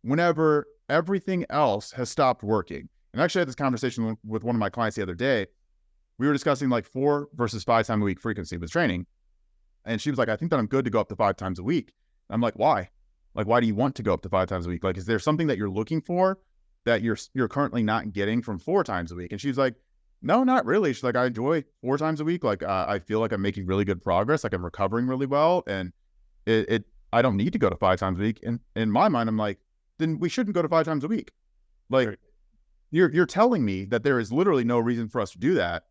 whenever everything else has stopped working. And I actually had this conversation with one of my clients the other day. We were discussing like 4 versus 5 times a week frequency with training. And she was like, I think that I'm good to go up to 5 times a week. I'm like, why? Like, why do you want to go up to 5 times a week? Like, is there something that you're looking for that you're currently not getting from 4 times a week? And she's like, no, not really. She's like, I enjoy 4 times a week. Like, I feel like I'm making really good progress. Like, I'm recovering really well. And I don't need to go to 5 times a week. And in my mind, I'm like, then we shouldn't go to 5 times a week. Like, right. You're telling me that there is literally no reason for us to do that,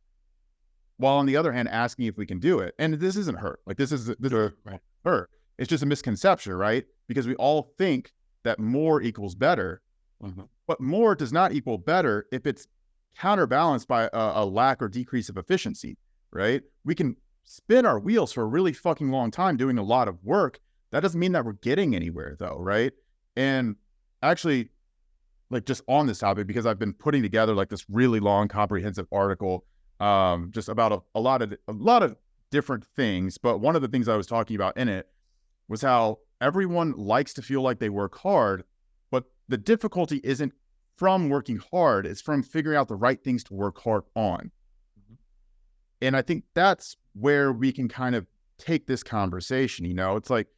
while on the other hand, asking if we can do it. And this isn't her. Like, this is right. Her. It's just a misconception, right? Because we all think that more equals better, but more does not equal better if it's counterbalanced by a lack or decrease of efficiency, right? We can spin our wheels for a really fucking long time doing a lot of work. That doesn't mean that we're getting anywhere, though, right? And actually, like, just on this topic, because I've been putting together like this really long, comprehensive article, just about a lot of different things. But one of the things I was talking about in it was how everyone likes to feel like they work hard, but the difficulty isn't from working hard, it's from figuring out the right things to work hard on. And I think that's where we can kind of take this conversation. You know, it's like,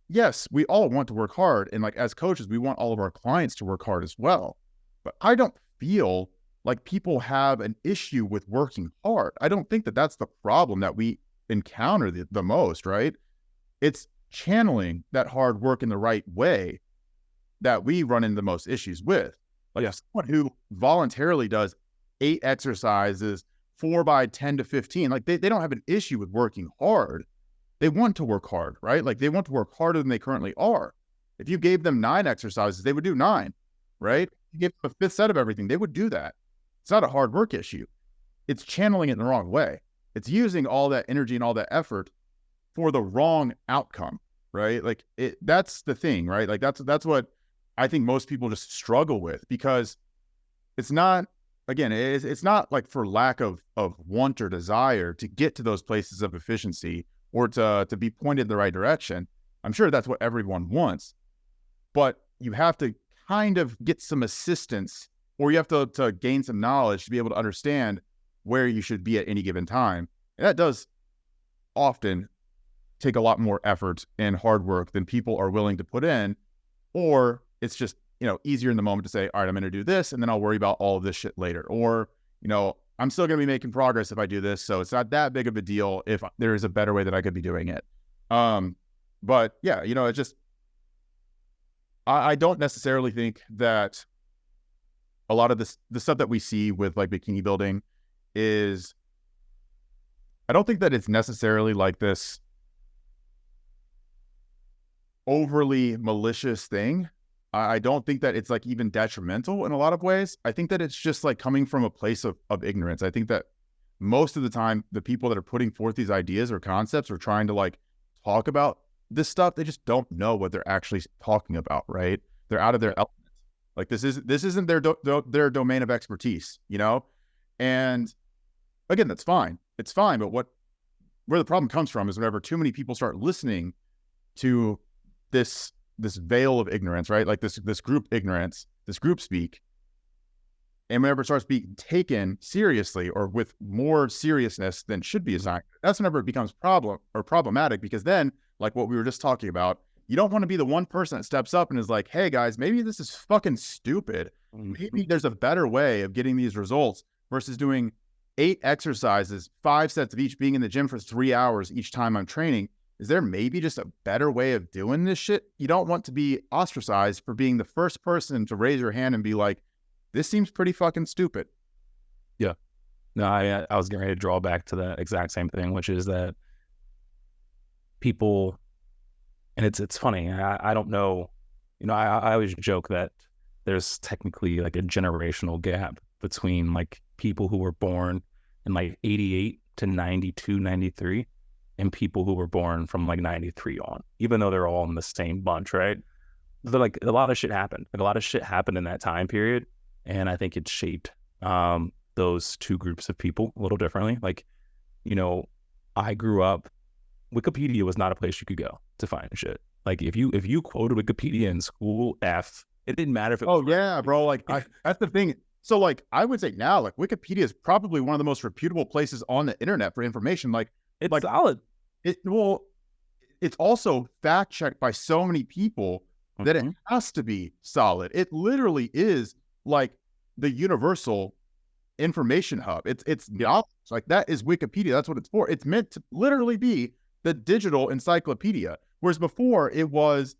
yes, we all want to work hard. And like, as coaches, we want all of our clients to work hard as well. But I don't feel like people have an issue with working hard. I don't think that that's the problem that we encounter the most, right? It's channeling that hard work in the right way that we run into the most issues with. Like, someone who voluntarily does 8 exercises, 4 by 10 to 15, like they don't have an issue with working hard. They want to work hard, right? Like, they want to work harder than they currently are. If you gave them 9 exercises, they would do 9, right? If you gave them a 5th set of everything, they would do that. It's not a hard work issue. It's channeling it in the wrong way. It's using all that energy and all that effort for the wrong outcome, right? Like, that's the thing, right? Like, that's what I think most people just struggle with, because it's not, again, it's not like for lack of want or desire to get to those places of efficiency or to be pointed in the right direction. I'm sure that's what everyone wants, but you have to kind of get some assistance, or you have to gain some knowledge to be able to understand where you should be at any given time. And that does often take a lot more effort and hard work than people are willing to put in, or it's just, easier in the moment to say, all right, I'm going to do this, and then I'll worry about all of this shit later. Or, I'm still going to be making progress if I do this, so it's not that big of a deal if there is a better way that I could be doing it. But yeah, it's just, I don't necessarily think that a lot of the stuff that we see with like Bikini-Building is, I don't think that it's necessarily like this overly malicious thing. I don't think that it's like even detrimental in a lot of ways. I think that it's just like coming from a place of ignorance. I think that most of the time, the people that are putting forth these ideas or concepts or trying to like talk about this stuff, they just don't know what they're actually talking about, right? They're out of their element. Like, this isn't their domain of expertise, And again, that's fine. It's fine. But where the problem comes from is whenever too many people start listening to this veil of ignorance, right? Like this group ignorance, this group speak, and whenever it starts being taken seriously or with more seriousness than should be assigned, that's whenever it becomes problematic, because then, like what we were just talking about, you don't want to be the one person that steps up and is like, hey guys, maybe this is fucking stupid. Maybe there's a better way of getting these results versus doing 8 exercises, 5 sets of each, being in the gym for 3 hours each time I'm training. Is there maybe just a better way of doing this shit? You don't want to be ostracized for being the first person to raise your hand and be like, this seems pretty fucking stupid. Yeah. No, I was getting ready to draw back to the exact same thing, which is that people, and it's funny, I don't know, I always joke that there's technically like a generational gap between like people who were born in like 88 to 92, 93 and people who were born from like 93 on, even though they're all in the same bunch, right? They're like, a lot of shit happened. Like a lot of shit happened in that time period. And I think it shaped those two groups of people a little differently. Like, I grew up, Wikipedia was not a place you could go to find shit. Like if you quoted Wikipedia in school, it didn't matter if it was. Oh yeah, bro. Like that's the thing. So like I would say now, like Wikipedia is probably one of the most reputable places on the internet for information. Like it's like solid. It's also fact checked by so many people that it has to be solid. It literally is like the universal information hub. It's knowledge. Like that is Wikipedia. That's what it's for. It's meant to literally be the digital encyclopedia. Whereas before it was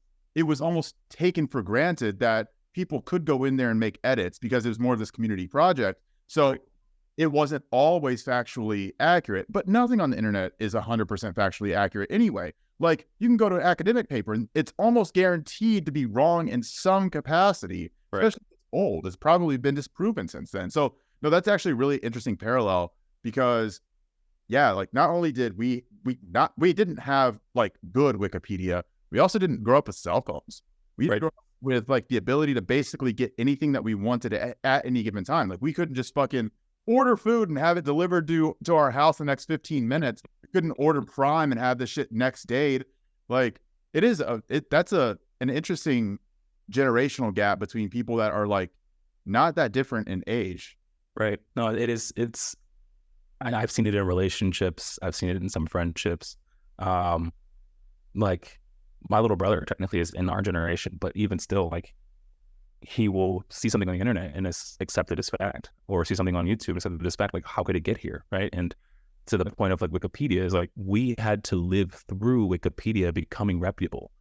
almost taken for granted that people could go in there and make edits because it was more of this community project. So it wasn't always factually accurate, but nothing on the internet is 100% factually accurate anyway. Like you can go to an academic paper and it's almost guaranteed to be wrong in some capacity, right. Especially if it's old. It's probably been disproven since then. So no, that's actually a really interesting parallel because yeah, like not only did we didn't have like good Wikipedia, we also didn't grow up with cell phones. We grew up with like the ability to basically get anything that we wanted at any given time. Like we couldn't just fucking order food and have it delivered to our house in the next 15 minutes. We couldn't order Prime and have this shit next day. Like that's an interesting generational gap between people that are like not that different in age. Right. No, it is. And I've seen it in relationships. I've seen it in some friendships. Like my little brother technically is in our generation, but even still, like he will see something on the internet and accept it as fact, or see something on YouTube and accept it as fact. Like, how could it get here, right? And to the point of like Wikipedia is like we had to live through Wikipedia becoming reputable,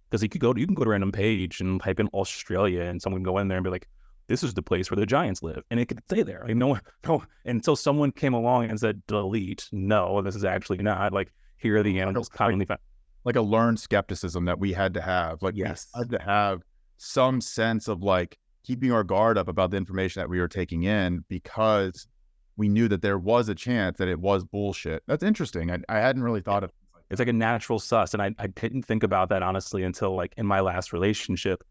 because you can go to a random page and type in Australia, and someone can go in there and be like, this is the place where the giants live, and it could stay there. Like no, until someone came along and said delete. No, this is actually not. Like here are the animals commonly found. Like a learned skepticism that we had to have. Like yes, we had to have some sense of like keeping our guard up about the information that we were taking in, because we knew that there was a chance that it was bullshit. That's interesting. I hadn't really thought of it. It's like a natural sus, and I didn't think about that honestly until like in my last relationship,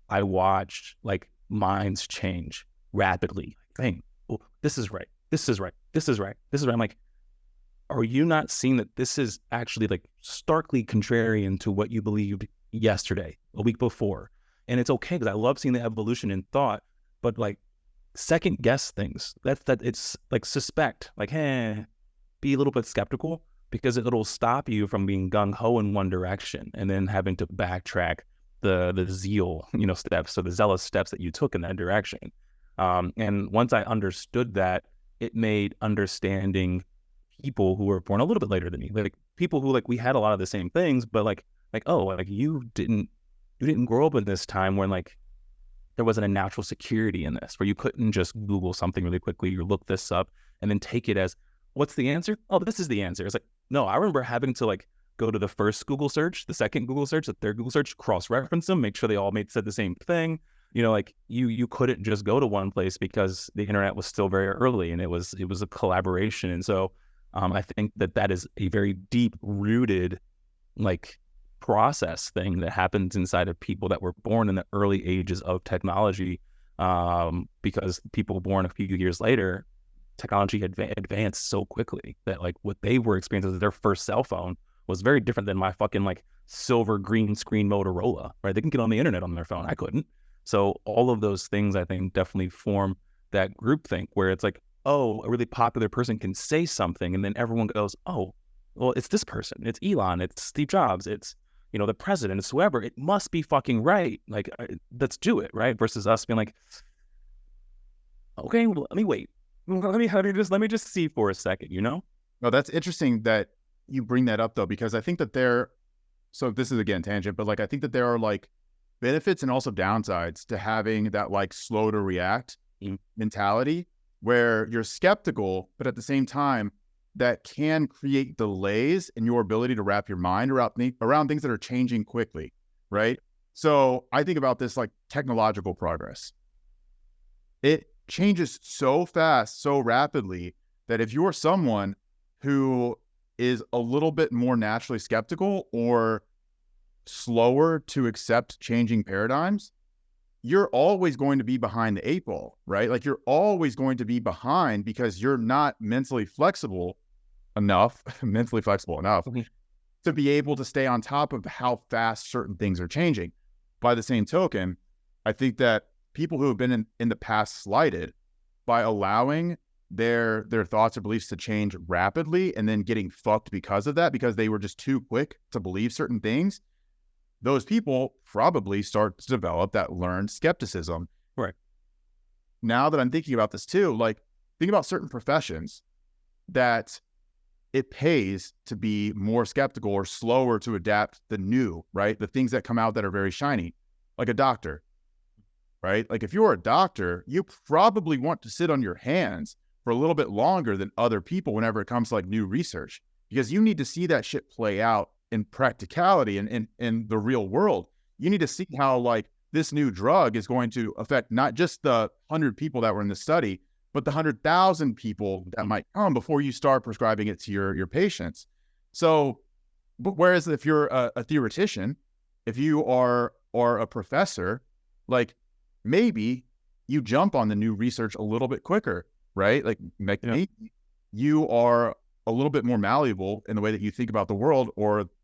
I watched like minds change rapidly. Dang, oh, this is right. This is right. This is right. This is right. I'm like, are you not seeing that this is actually like starkly contrarian to what you believed yesterday, a week before? And it's okay, because I love seeing the evolution in thought, but like second guess things. It's like suspect, like, hey, be a little bit skeptical, because it'll stop you from being gung-ho in one direction and then having to backtrack the zeal, steps, or the zealous steps that you took in that direction. And once I understood that, it made understanding people who were born a little bit later than me, like people who like we had a lot of the same things, but like oh, like you didn't grow up in this time when like there wasn't a natural security in this, where you couldn't just Google something really quickly or look this up and then take it as, what's the answer? Oh, this is the answer. It's like, no, I remember having to like go to the first Google search, the second Google search, the third Google search, cross-reference them, make sure they all said the same thing. Like you couldn't just go to one place because the internet was still very early, and it was a collaboration. And so I think that is a very deep-rooted like process thing that happens inside of people that were born in the early ages of technology, because people born a few years later, technology advanced so quickly that like what they were experiencing as their first cell phone was very different than my fucking like silver green screen Motorola, right? They can get on the internet on their phone. I couldn't. So all of those things I think definitely form that groupthink where it's like, oh, a really popular person can say something and then everyone goes, oh, well, it's this person, it's Elon, it's Steve Jobs, it's, you know, the president, it's whoever, it must be fucking right. Like, let's do it, right? Versus us being like, okay, well, let me wait. Let me just see for a second, you know? No, that's interesting that you bring that up though, because I think that so this is again tangent, but like, I think that there are like benefits and also downsides to having that like slow to react mentality where you're skeptical, but at the same time, that can create delays in your ability to wrap your mind around things that are changing quickly, right? So I think about this like technological progress. It changes so fast, so rapidly that if you're someone who is a little bit more naturally skeptical or slower to accept changing paradigms, you're always going to be behind the 8 ball, right? Like you're always going to be behind because you're not mentally flexible enough to be able to stay on top of how fast certain things are changing. By the same token, I think that people who have been in the past slighted by allowing their thoughts or beliefs to change rapidly and then getting fucked because of that, because they were just too quick to believe certain things, those people probably start to develop that learned skepticism. Right. Now that I'm thinking about this too, like think about certain professions that it pays to be more skeptical or slower to adapt the new, right? The things that come out that are very shiny, like a doctor, right? Like if you're a doctor, you probably want to sit on your hands for a little bit longer than other people whenever it comes to like new research, because you need to see that shit play out in practicality and in the real world. You need to see how like this new drug is going to affect not just the 100 people that were in the study, but the 100,000 people that might come before you start prescribing it to your patients. So, but whereas if you're a theoretician, if you are a professor, like maybe you jump on the new research a little bit quicker, right? Like maybe you are a little bit more malleable in the way that you think about the world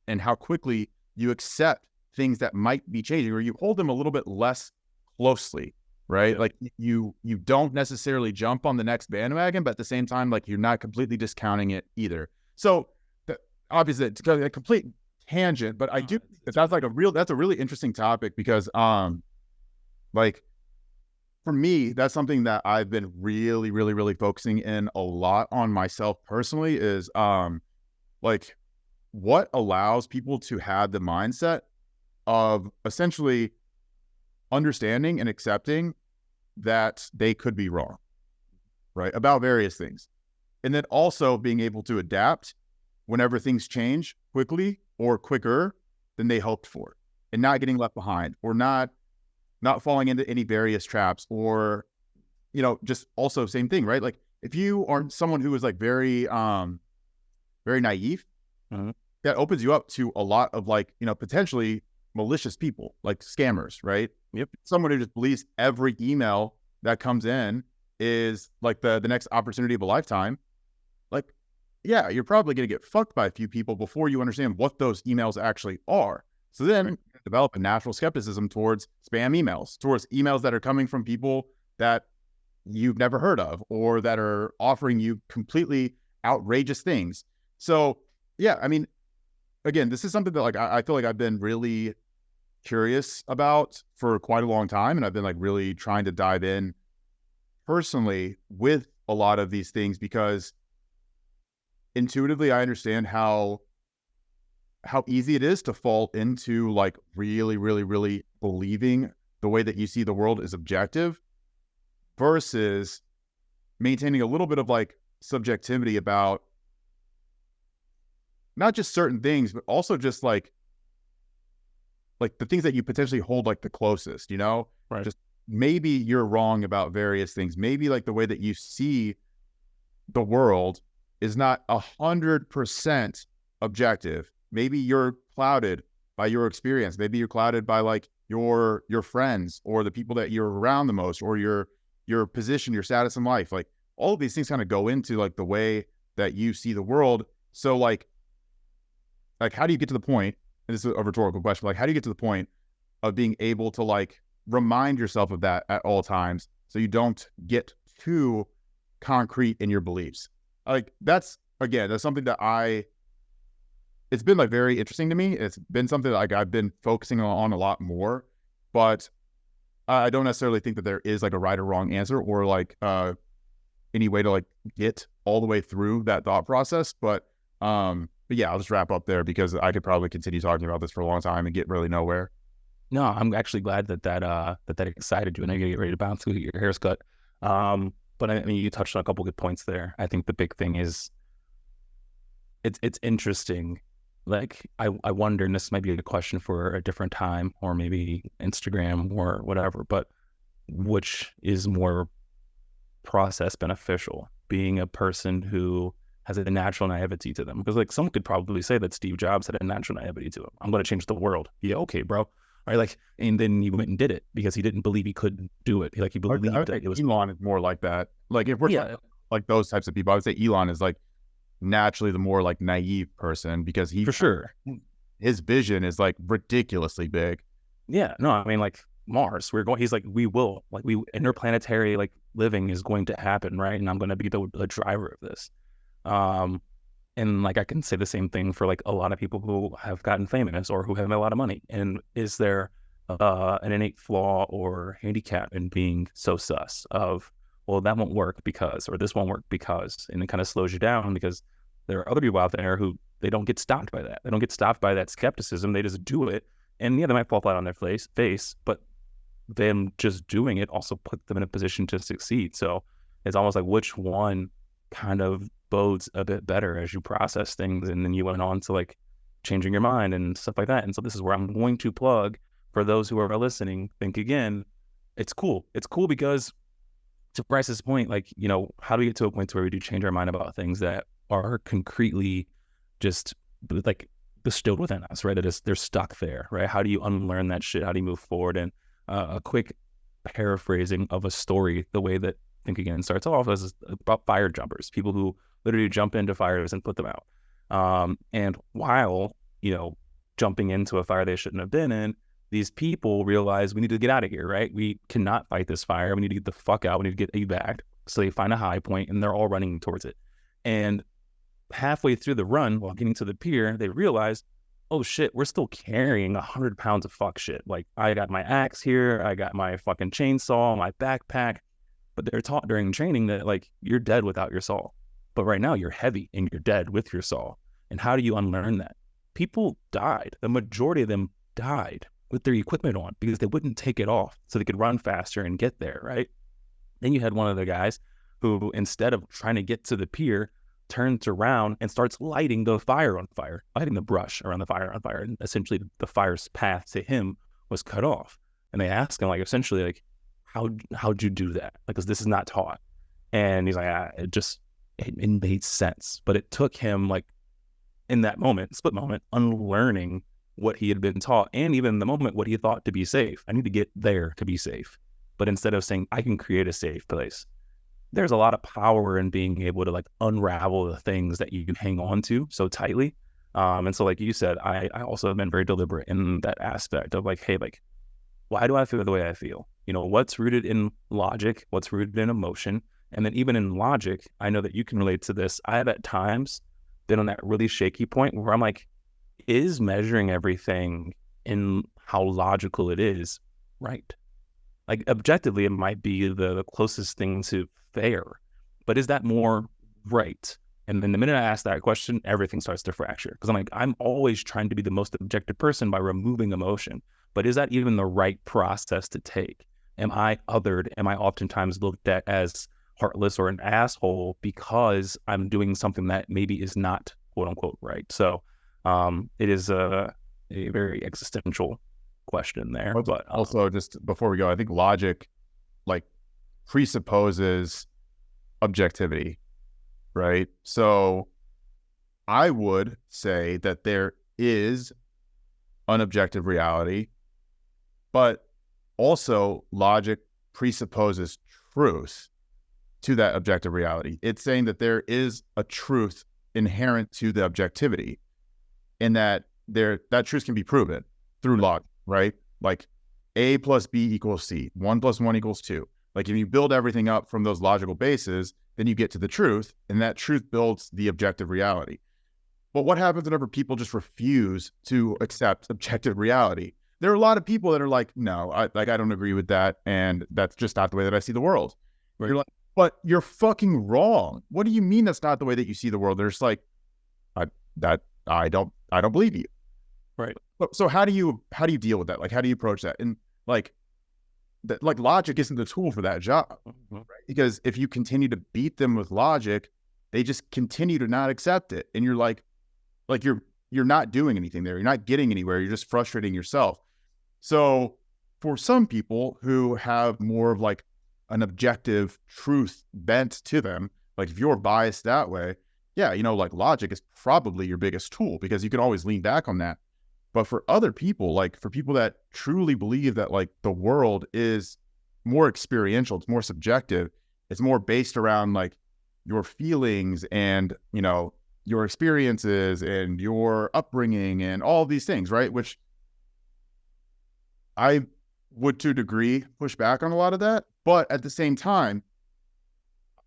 and how quickly you accept things that might be changing, or you hold them a little bit less closely, right? Yeah. Like you don't necessarily jump on the next bandwagon, but at the same time, like you're not completely discounting it either. So obviously it's a complete tangent, but I do, that's a really interesting topic because, like for me, that's something that I've been really, really, really focusing in a lot on myself personally is, like what allows people to have the mindset of essentially understanding and accepting that they could be wrong, right? About various things. And then also being able to adapt whenever things change quickly or quicker than they hoped for, and not getting left behind or not falling into any various traps, or, you know, just also same thing, right? Like if you are someone who is like very naive, that opens you up to a lot of like, you know, potentially malicious people, like scammers, right? Yep. Someone who just believes every email that comes in is like the next opportunity of a lifetime. Like, yeah, you're probably going to get fucked by a few people before you understand what those emails actually are. So then develop a natural skepticism towards spam emails, towards emails that are coming from people that you've never heard of, or that are offering you completely outrageous things. So yeah, I mean, again, this is something that like, I feel like I've been really curious about for quite a long time. And I've been like really trying to dive in personally with a lot of these things, because intuitively I understand how easy it is to fall into like really, really, really believing the way that you see the world is objective versus maintaining a little bit of like subjectivity about not just certain things, but also just like the things that you potentially hold like the closest, you know, right? Just maybe you're wrong about various things. Maybe like the way that you see the world is not 100% objective. Maybe you're clouded by your experience. Maybe you're clouded by like your friends or the people that you're around the most, or your position, your status in life. Like all of these things kind of go into like the way that you see the world. So like how do you get to the point, and this is a rhetorical question, like how do you get to the point of being able to like remind yourself of that at all times so you don't get too concrete in your beliefs. Like that's something that it's been like very interesting to me. It's been something that like I've been focusing on a lot more, but I don't necessarily think that there is like a right or wrong answer or like any way to like get all the way through that thought process. But yeah, I'll just wrap up there because I could probably continue talking about this for a long time and get really nowhere. No, I'm actually glad that excited you, and I get ready to bounce to get your hair's cut. But I mean, you touched on a couple good points there. I think the big thing is it's interesting. Like I wonder, and this might be a question for a different time, or maybe Instagram or whatever. But which is more process beneficial? Being a person who has a natural naivety to them, because like someone could probably say that Steve Jobs had a natural naivety to him. I'm going to change the world. Yeah, okay, bro. Right, like, and then he went and did it because he didn't believe he could do it. Like he believed that it was. Elon is more like that. Like if we're talking like those types of people, I would say Elon is like naturally the more like naive person because for sure his vision is like ridiculously big. Yeah, no, I mean like Mars, he's like, interplanetary like living is going to happen, right? And I'm going to be the driver of this. And like I can say the same thing for like a lot of people who have gotten famous or who have a lot of money. And is there an innate flaw or handicap in being so sus of, well, that won't work because, or this won't work because, and it kind of slows you down because there are other people out there who they don't get stopped by that. They don't get stopped by that skepticism. They just do it. And yeah, they might fall flat on their face, but them just doing it also put them in a position to succeed. So it's almost like which one kind of bodes a bit better as you process things, and then you went on to like changing your mind and stuff like that. And so this is where I'm going to plug for those who are listening. Think again. It's cool because to Bryce's point, like, you know, how do we get to a point where we do change our mind about things that are concretely just like bestowed within us, right? They're stuck there, right? How do you unlearn that shit? How do you move forward? And a quick paraphrasing of a story, the way that Think Again starts off is about fire jumpers, people who literally jump into fires and put them out. And while, you know, jumping into a fire they shouldn't have been in, these people realize we need to get out of here, right? We cannot fight this fire. We need to get the fuck out. We need to get evac. So they find a high point and they're all running towards it. And halfway through the run, while getting to the pier, they realize, oh shit, we're still carrying 100 pounds of fuck shit. Like I got my axe here. I got my fucking chainsaw, my backpack. But they're taught during training that like you're dead without your saw. But right now you're heavy and you're dead with your saw. And how do you unlearn that? People died. The majority of them died with their equipment on because they wouldn't take it off so they could run faster and get there, right? Then you had one of the guys who, instead of trying to get to the pier, turns around and starts lighting the fire on fire, lighting the brush around the fire on fire. And essentially the fire's path to him was cut off. And they asked him, like, essentially, like, how'd you do that? Like, because this is not taught. And he's like, it made sense. But it took him, like, in that moment, split moment, unlearning what he had been taught, and even in the moment, what he thought to be safe. I need to get there to be safe. But instead of saying, I can create a safe place, there's a lot of power in being able to like unravel the things that you can hang on to so tightly. And so like you said, I also have been very deliberate in that aspect of like, hey, like, why do I feel the way I feel? You know, what's rooted in logic, what's rooted in emotion. And then even in logic, I know that you can relate to this. I have at times been on that really shaky point where I'm like, is measuring everything in how logical it is right? Like objectively, it might be the closest thing to fair, but is that more right? And then the minute I ask that question, everything starts to fracture because I'm like, I'm always trying to be the most objective person by removing emotion. But is that even the right process to take? Am I othered? Am I oftentimes looked at as heartless or an asshole because I'm doing something that maybe is not quote unquote right? So it is a very existential question there. But also, just before we go, I think logic like presupposes objectivity, right? So I would say that there is an objective reality, but also logic presupposes truth to that objective reality. It's saying that there is a truth inherent to the objectivity, and that truth can be proven through logic, right? Like A plus B equals C, 1 plus 1 equals 2. Like if you build everything up from those logical bases, then you get to the truth, and that truth builds the objective reality. But what happens whenever people just refuse to accept objective reality? There are a lot of people that are like, no, I don't agree with that, and that's just not the way that I see the world. Right. You're like, but you're fucking wrong. What do you mean that's not the way that you see the world? They're just like, I don't believe you. Right. So how do you deal with that? Like, how do you approach that? And like logic isn't the tool for that job, right? Because if you continue to beat them with logic, they just continue to not accept it, and you're like you're not doing anything there. You're not getting anywhere. You're just frustrating yourself. So for some people who have more of like an objective truth bent to them, like if you're biased that way, yeah, like logic is probably your biggest tool because you can always lean back on that. But for other people, like for people that truly believe that like the world is more experiential, it's more subjective, it's more based around like your feelings and, your experiences and your upbringing and all these things, right? Which I would to a degree push back on a lot of that. But at the same time,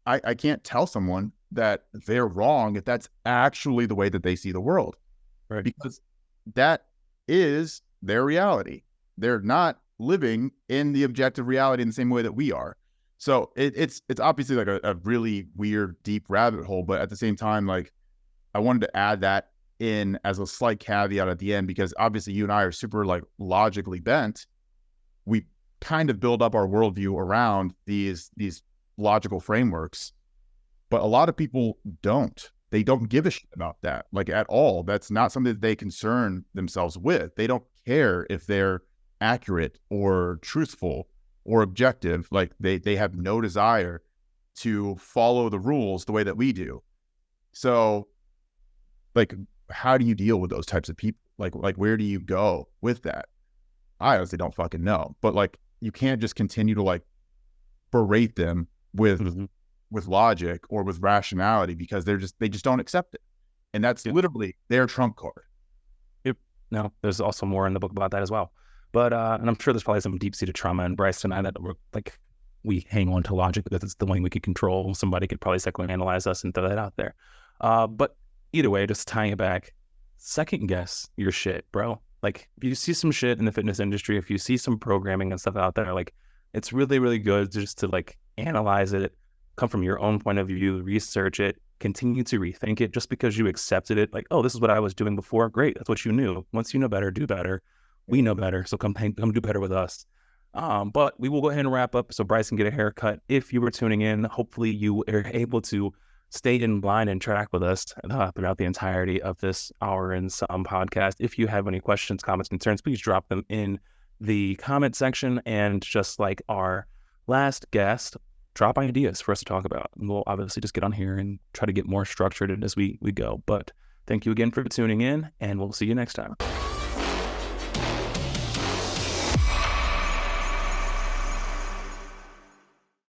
I can't tell someone that they're wrong if that's actually the way that they see the world. Right. Because that is their reality. They're not living in the objective reality in the same way that we are. So it's obviously like a really weird, deep rabbit hole. But at the same time, like I wanted to add that in as a slight caveat at the end, because obviously you and I are super like logically bent. We kind of build up our worldview around these logical frameworks, but a lot of people don't. They don't give a shit about that, like at all. That's not something that they concern themselves with. They don't care if they're accurate or truthful or objective. Like they have no desire to follow the rules the way that we do. So like, how do you deal with those types of people? Like where do you go with that? I honestly don't fucking know. But like, you can't just continue to like berate them with logic or with rationality because they just don't accept it. And that's literally their trump card. Yep. No, there's also more in the book about that as well. But, and I'm sure there's probably some deep-seated trauma in Bryce and I that we're like, we hang on to logic because it's the one we could control. Somebody could probably psychoanalyze us and throw that out there. But either way, just tying it back, second guess your shit, bro. Like if you see some shit in the fitness industry, if you see some programming and stuff out there, like it's really, really good just to like analyze it, come from your own point of view, research it, continue to rethink it. Just because you accepted it, like, oh, this is what I was doing before. Great. That's what you knew. Once you know better, do better. We know better. So come do better with us. But we will go ahead and wrap up so Bryce can get a haircut. If you were tuning in, hopefully you are able to stay in line and track with us throughout the entirety of this hour and some podcast. If you have any questions, comments, concerns, please drop them in the comment section. And just like our last guest, drop ideas for us to talk about. And we'll obviously just get on here and try to get more structured as we go. But thank you again for tuning in, and we'll see you next time.